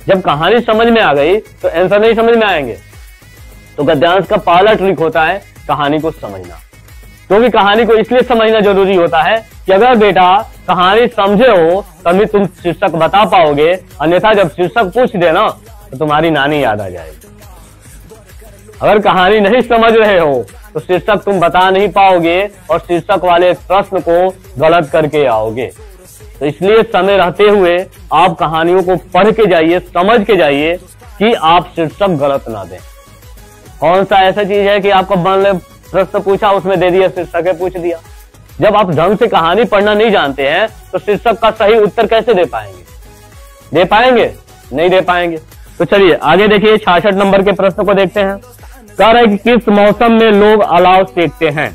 जब कहानी समझ में आ गई तो आंसर नहीं समझ में आएंगे। तो गद्यांश का पहला ट्रिक होता है कहानी को समझना। क्योंकि कहानी को इसलिए समझना जरूरी होता है कि अगर बेटा कहानी समझे हो तभी तुम शीर्षक बता पाओगे, अन्यथा जब शीर्षक पूछ देना तो तुम्हारी नानी याद आ जाएगी। अगर कहानी नहीं समझ रहे हो तो शीर्षक तुम बता नहीं पाओगे और शीर्षक वाले प्रश्न को गलत करके आओगे। तो इसलिए समय रहते हुए आप कहानियों को पढ़ के जाइए, समझ के जाइए कि आप शीर्षक गलत ना दें। कौन सा ऐसा चीज है कि आपको प्रश्न पूछा उसमें दे दिया, शीर्षक पूछ दिया। जब आप ढंग से कहानी पढ़ना नहीं जानते हैं तो शीर्षक का सही उत्तर कैसे दे पाएंगे? दे पाएंगे? नहीं दे पाएंगे। तो चलिए आगे देखिए, 66 नंबर के प्रश्न को देखते हैं। कह रहा है कि किस मौसम में लोग अलाव सेकते हैं?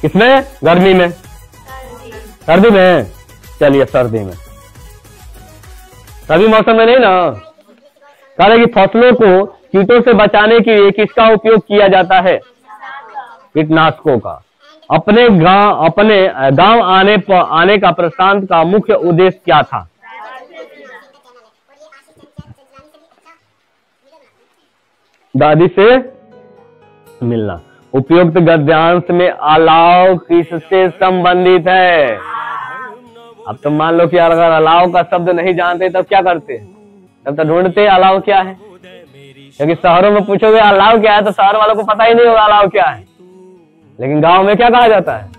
किसमें? गर्मी में? सर्दी में? चलिए सर्दी में। सभी मौसम में नहीं ना। कह रहे कि फसलों को कीटों से बचाने के लिए किसका उपयोग किया जाता है? कीटनाशकों का। अपने गांव आने का प्रशांत का मुख्य उद्देश्य क्या था? दादी से मिलना। उपयुक्त गद्यांश में अलाव किससे संबंधित है? अब तो मान लो कि अगर अलाव का शब्द नहीं जानते तब क्या करते? तब तो ढूंढते अलाव क्या है, क्योंकि शहरों में पूछोगे अलाव क्या है तो शहर वालों को पता ही नहीं होगा अलाव क्या है। लेकिन गांव में क्या कहा जाता है?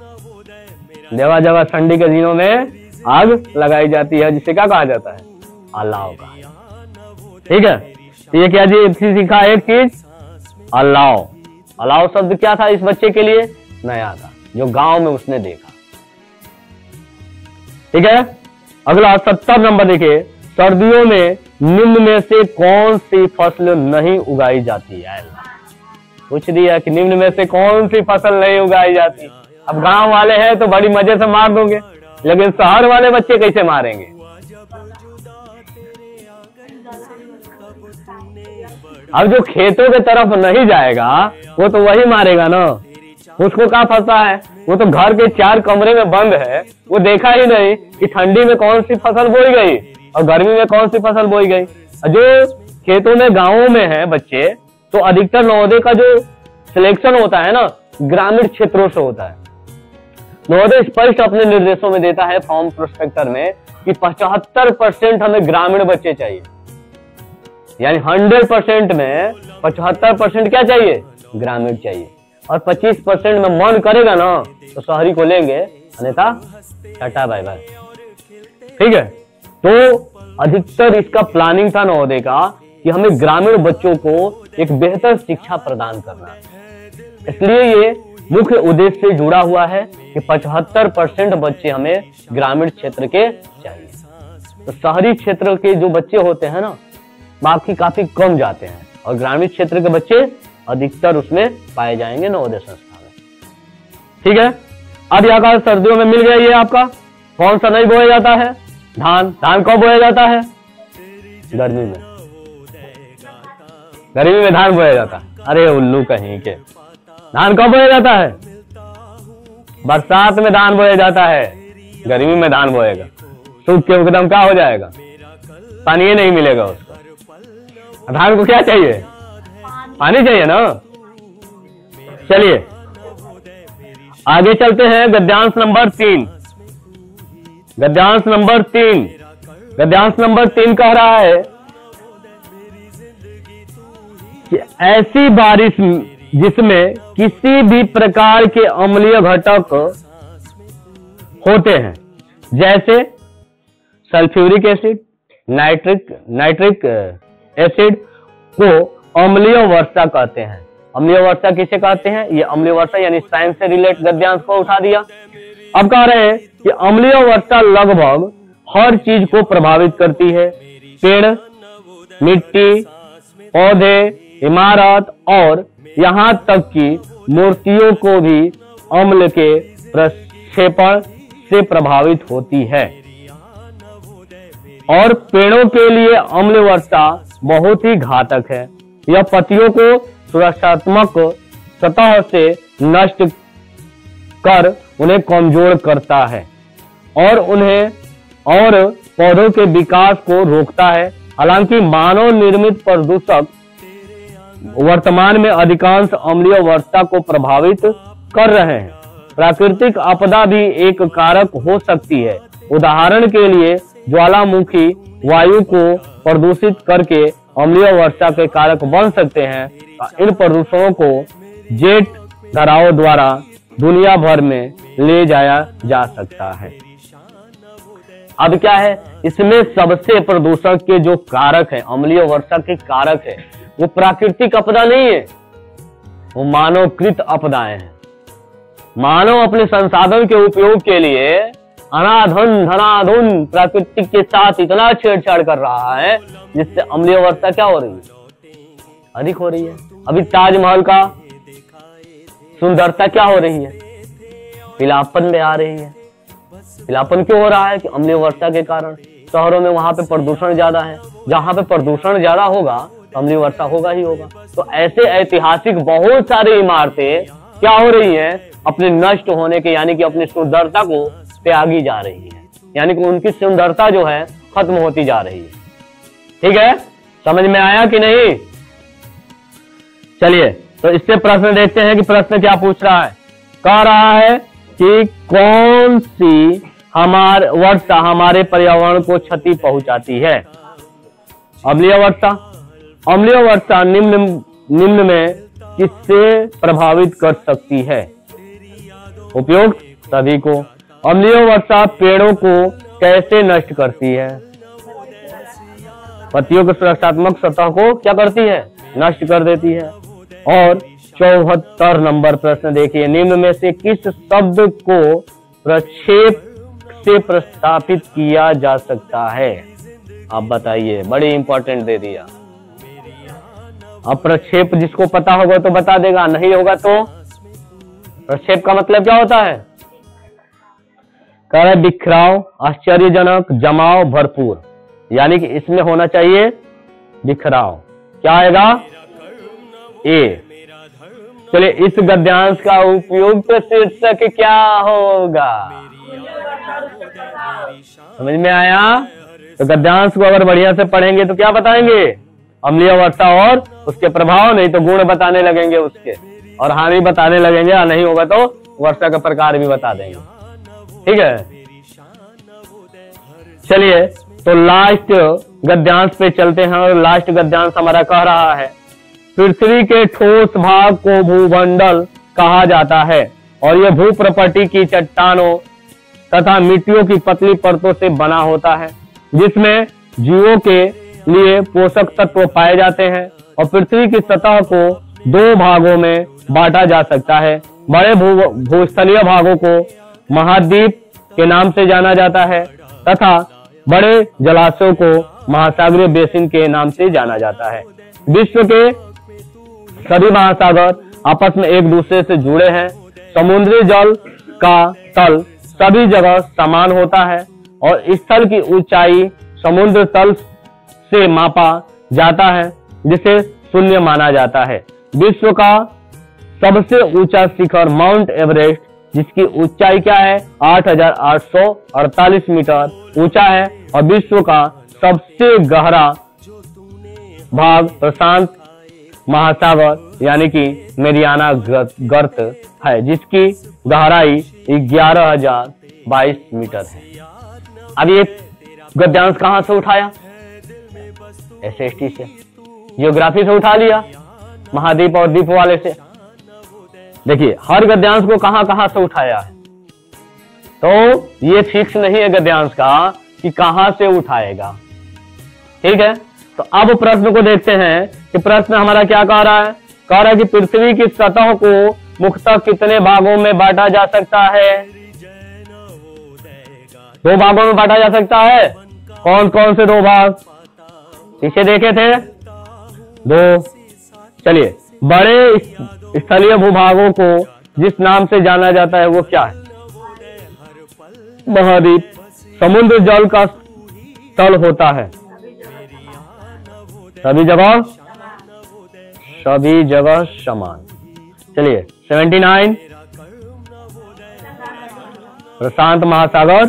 जगह जगह ठंडी के दिनों में आग लगाई जाती है, जिसे क्या कहा जाता है? अलाव कहा जाता है। ठीक है, तो ये क्या जी सीखा एक चीज, अलाव। अलाव शब्द क्या था इस बच्चे के लिए? नया था, जो गांव में उसने देखा। ठीक है, अगला 70 नंबर देखिए, सर्दियों में निम्न में से कौन सी फसल नहीं उगाई जाती है? पूछ दिया कि निम्न में से कौन सी फसल नहीं उगाई जाती। अब गांव वाले हैं तो बड़ी मजे से मार दोगे, लेकिन शहर वाले बच्चे कैसे मारेंगे? अब जो खेतों के तरफ नहीं जाएगा वो तो वही मारेगा ना। उसको क्या फंसा है, वो तो घर के 4 कमरे में बंद है, वो देखा ही नहीं कि ठंडी में कौन सी फसल बोई गई और गर्मी में कौन सी फसल बोई गई। जो खेतों में गांवों में है बच्चे, तो अधिकतर नवोदय का जो सिलेक्शन होता है ना, ग्रामीण क्षेत्रों से होता है। नवोदय स्पष्ट अपने निर्देशों में देता है फॉर्म प्रोस्पेक्टर में कि 75% हमें ग्रामीण बच्चे चाहिए, यानी 100% में 75% क्या चाहिए? ग्रामीण चाहिए। और 25% में मन करेगा ना तो शहरी को लेंगे, अन्यथा टाटा बाय बाय। ठीक है, तो अधिकतर इसका प्लानिंग था नवोदय का कि हमें ग्रामीण बच्चों को एक बेहतर शिक्षा प्रदान करना है। इसलिए ये मुख्य उद्देश्य से जुड़ा हुआ है कि 75% बच्चे हमें ग्रामीण क्षेत्र के चाहिए। तो शहरी क्षेत्र के जो बच्चे होते हैं ना, बाकी काफी कम जाते हैं, और ग्रामीण क्षेत्र के बच्चे अधिकतर उसमें पाए जाएंगे नवोदय संस्था में। ठीक है, अब यहाँ का सर्दियों में मिल गया ये आपका। कौन सा नहीं बोया जाता है? धान। धान कब बोया जाता है? गर्मी में। गर्मी में धान बोया जाता है। अरे उल्लू कहीं के, धान कब बोया जाता है? बरसात में धान बोया जाता है, गर्मी में धान बोएगा, सूख के एकदम क्या हो जाएगा? पानी नहीं मिलेगा उसको। धान को क्या चाहिए? पानी चाहिए ना। चलिए आगे चलते हैं। गद्यांश नंबर 3। गद्यांश नंबर 3, गद्यांश नंबर 3 कह रहा है कि ऐसी बारिश जिसमें किसी भी प्रकार के अम्लीय घटक होते हैं, जैसे सल्फ्यूरिक एसिड, नाइट्रिक एसिड को अम्लीय वर्षा कहते हैं। अम्लीय वर्षा किसे कहते हैं? ये अम्लीय वर्षा यानी साइंस से रिलेट गद्यांश को उठा दिया। अब कह रहे हैं कि अम्लीय वर्षा लगभग हर चीज को प्रभावित करती है। पेड़, मिट्टी, पौधे, इमारत और यहाँ तक कि मूर्तियों को भी अम्ल के प्रक्षेपण से प्रभावित होती है। और पेड़ों के लिए अम्ल वर्षा बहुत ही घातक है। यह पत्तियों को सुरक्षात्मक सतह से नष्ट कर उन्हें कमजोर करता है और पौधों के विकास को रोकता है। हालांकि मानव निर्मित प्रदूषक वर्तमान में अधिकांश अम्लीय वर्षा को प्रभावित कर रहे हैं। प्राकृतिक आपदा भी एक कारक हो सकती है। उदाहरण के लिए ज्वालामुखी वायु को प्रदूषित करके अम्लीय वर्षा के कारक बन सकते हैं। इन प्रदूषणों को जेट धाराओं द्वारा दुनिया भर में ले जाया जा सकता है। अब क्या है, इसमें सबसे प्रदूषण के जो कारक है, अम्लीय वर्षा के कारक है, वो प्राकृतिक आपदा नहीं है, वो मानवकृत आपदाएं हैं। मानव अपने संसाधन के उपयोग के लिए धनाधन प्राकृतिक के साथ इतना छेड़छाड़ कर रहा है जिससे अम्लीय वर्षा क्या हो रही है? अधिक हो रही है। अभी ताजमहल का सुंदरता क्या हो रही है? पीलापन में आ रही है। पीलापन क्यों हो रहा है? कि अम्लीय वर्षा के कारण। शहरों में वहां पे प्रदूषण ज्यादा है, जहां पे प्रदूषण ज्यादा होगा तो अम्लीय वर्षा होगा ही होगा। तो ऐसे ऐतिहासिक बहुत सारी इमारतें क्या हो रही हैं? अपने नष्ट होने के यानी कि अपनी सुंदरता को त्यागी जा रही है, यानी कि उनकी सुंदरता जो है खत्म होती जा रही है। ठीक है, समझ में आया कि नहीं? चलिए तो इससे प्रश्न देखते हैं कि प्रश्न क्या पूछ रहा है। कह रहा है कि कौन सी वर्षा हमारे पर्यावरण को क्षति पहुंचाती है। अम्लीय वर्षा। अम्लीय वर्षा निम्न में किससे प्रभावित कर सकती है? उपयुक्त सभी को। अम्लीय वर्षा पेड़ों को कैसे नष्ट करती है? पत्तियों की सुरक्षात्मक सतह को क्या करती है? नष्ट कर देती है। और 74 नंबर प्रश्न देखिए, निम्न में से किस शब्द को प्रक्षेप से प्रस्तावित किया जा सकता है? आप बताइए, बड़ी इंपॉर्टेंट दे दिया। अब प्रक्षेप जिसको पता होगा तो बता देगा, नहीं होगा तो प्रक्षेप का मतलब क्या होता है? कह रहे बिखराव, आश्चर्यजनक, जमाव, भरपूर। यानी कि इसमें होना चाहिए बिखराव। क्या आएगा? ए। चलिए इस गद्यांश का उपयुक्त शीर्षक क्या होगा? समझ में आया? तो गद्यांश को अगर बढ़िया से पढ़ेंगे तो क्या बताएंगे? अम्लीय वर्षा और उसके प्रभाव, नहीं तो गुण बताने लगेंगे उसके, और हानि बताने लगेंगे, और नहीं होगा तो वर्षा का प्रकार भी बता देंगे। ठीक है, चलिए तो लास्ट गद्यांश पे चलते हैं। और लास्ट गद्यांश हमारा कह रहा है पृथ्वी के ठोस भाग को भूमंडल कहा जाता है और यह भूप्रपटी की चट्टानों तथा मिट्टियों की पतली परतों से बना होता है, जिसमें जीवों के लिए पोषक तत्व पाए जाते हैं। और पृथ्वी की सतह को दो भागों में बांटा जा सकता है। बड़े भूस्थलीय भागों को महाद्वीप के नाम से जाना जाता है तथा बड़े जलाशयों को महासागरीय बेसिन के नाम से जाना जाता है। विश्व के सभी महासागर आपस में एक दूसरे से जुड़े हैं। समुद्री जल का तल सभी जगह समान होता है और स्थल की ऊंचाई समुद्र तल से मापा जाता है, जिसे शून्य माना जाता है। विश्व का सबसे ऊंचा शिखर माउंट एवरेस्ट, जिसकी ऊंचाई क्या है? 8,848 मीटर ऊंचा है। और विश्व का सबसे गहरा भाग प्रशांत महासागर यानी कि मेरियाना गर्त है, जिसकी गहराई 11,022 मीटर है। अब ये गद्यांश कहां से उठाया? SST से, जियोग्राफी से उठा लिया, महाद्वीप और द्वीप वाले से। देखिए हर गद्यांश को कहां कहां से उठाया है, तो ये फिक्स नहीं है गद्यांश का कि कहां से उठाएगा। ठीक है, तो अब प्रश्न को देखते हैं कि प्रश्न हमारा क्या कह रहा है। कह रहा है कि पृथ्वी की सतह को मुख्यतः कितने भागों में बांटा जा सकता है? दो भागों में बांटा जा सकता है। कौन कौन से दो भाग? पीछे देखे थे दो। चलिए, बड़े स्थलीय भूभागों को जिस नाम से जाना जाता है वो क्या है? महाद्वीप। समुद्र जल का तल होता है सभी जगह समान। चलिए 79 प्रशांत महासागर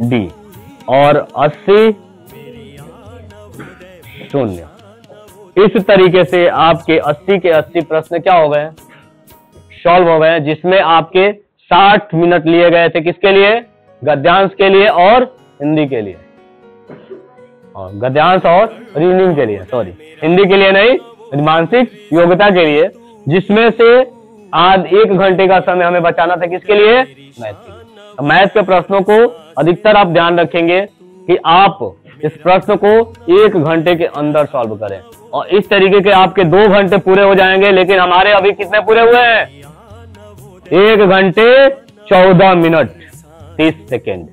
डी और 80 शून्य। इस तरीके से आपके 80 के 80 प्रश्न क्या हो गए? सॉल्व हो गए, जिसमें आपके 60 मिनट लिए गए थे। किसके लिए? गद्यांश के लिए और हिंदी के लिए, और गद्यांश और रीजनिंग के लिए, सॉरी हिंदी के लिए नहीं, मानसिक योग्यता के लिए, जिसमें से आज 1 घंटे का समय हमें बचाना था। किसके लिए? मैथ के लिए। तो मैथ के प्रश्नों को अधिकतर आप ध्यान रखेंगे कि आप इस प्रश्न को 1 घंटे के अंदर सॉल्व करें, और इस तरीके के आपके 2 घंटे पूरे हो जाएंगे। लेकिन हमारे अभी कितने पूरे हुए हैं? 1 घंटे 14 मिनट 30 सेकेंड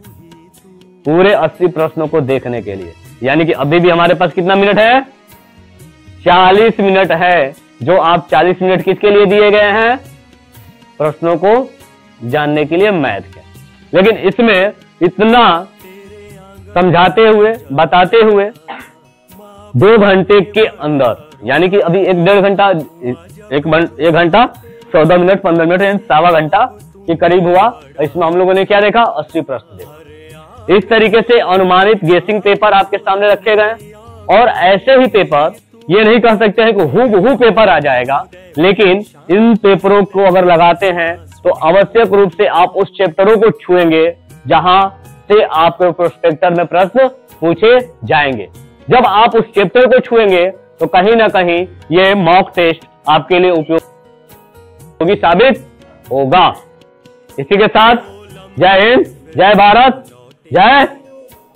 पूरे 80 प्रश्नों को देखने के लिए। यानी कि अभी भी हमारे पास कितना मिनट है? 40 मिनट है, जो आप 40 मिनट किसके लिए दिए गए हैं? प्रश्नों को जानने के लिए, मैथ के। लेकिन इसमें इतना समझाते हुए, बताते हुए 2 घंटे के अंदर, यानी कि अभी 1 घंटा 14 मिनट 15 मिनट 1.25 घंटा के करीब हुआ। इसमें हम लोगों ने क्या देखा? 80 प्रश्न देखा। इस तरीके से अनुमानित गेसिंग पेपर आपके सामने रखे गए, और ऐसे ही पेपर ये नहीं कह सकते हैं कि हूबहू पेपर आ जाएगा, लेकिन इन पेपरों को अगर लगाते हैं तो आवश्यक रूप से आप उस चैप्टरों को छुएंगे जहां से आपके प्रोस्पेक्टर में प्रश्न पूछे जाएंगे। जब आप उस चैप्टर को छुएंगे तो कहीं ना कहीं ये मॉक टेस्ट आपके लिए उपयोगी साबित होगा। इसी के साथ जय हिंद, जय भारत, जय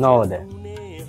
नवोदय।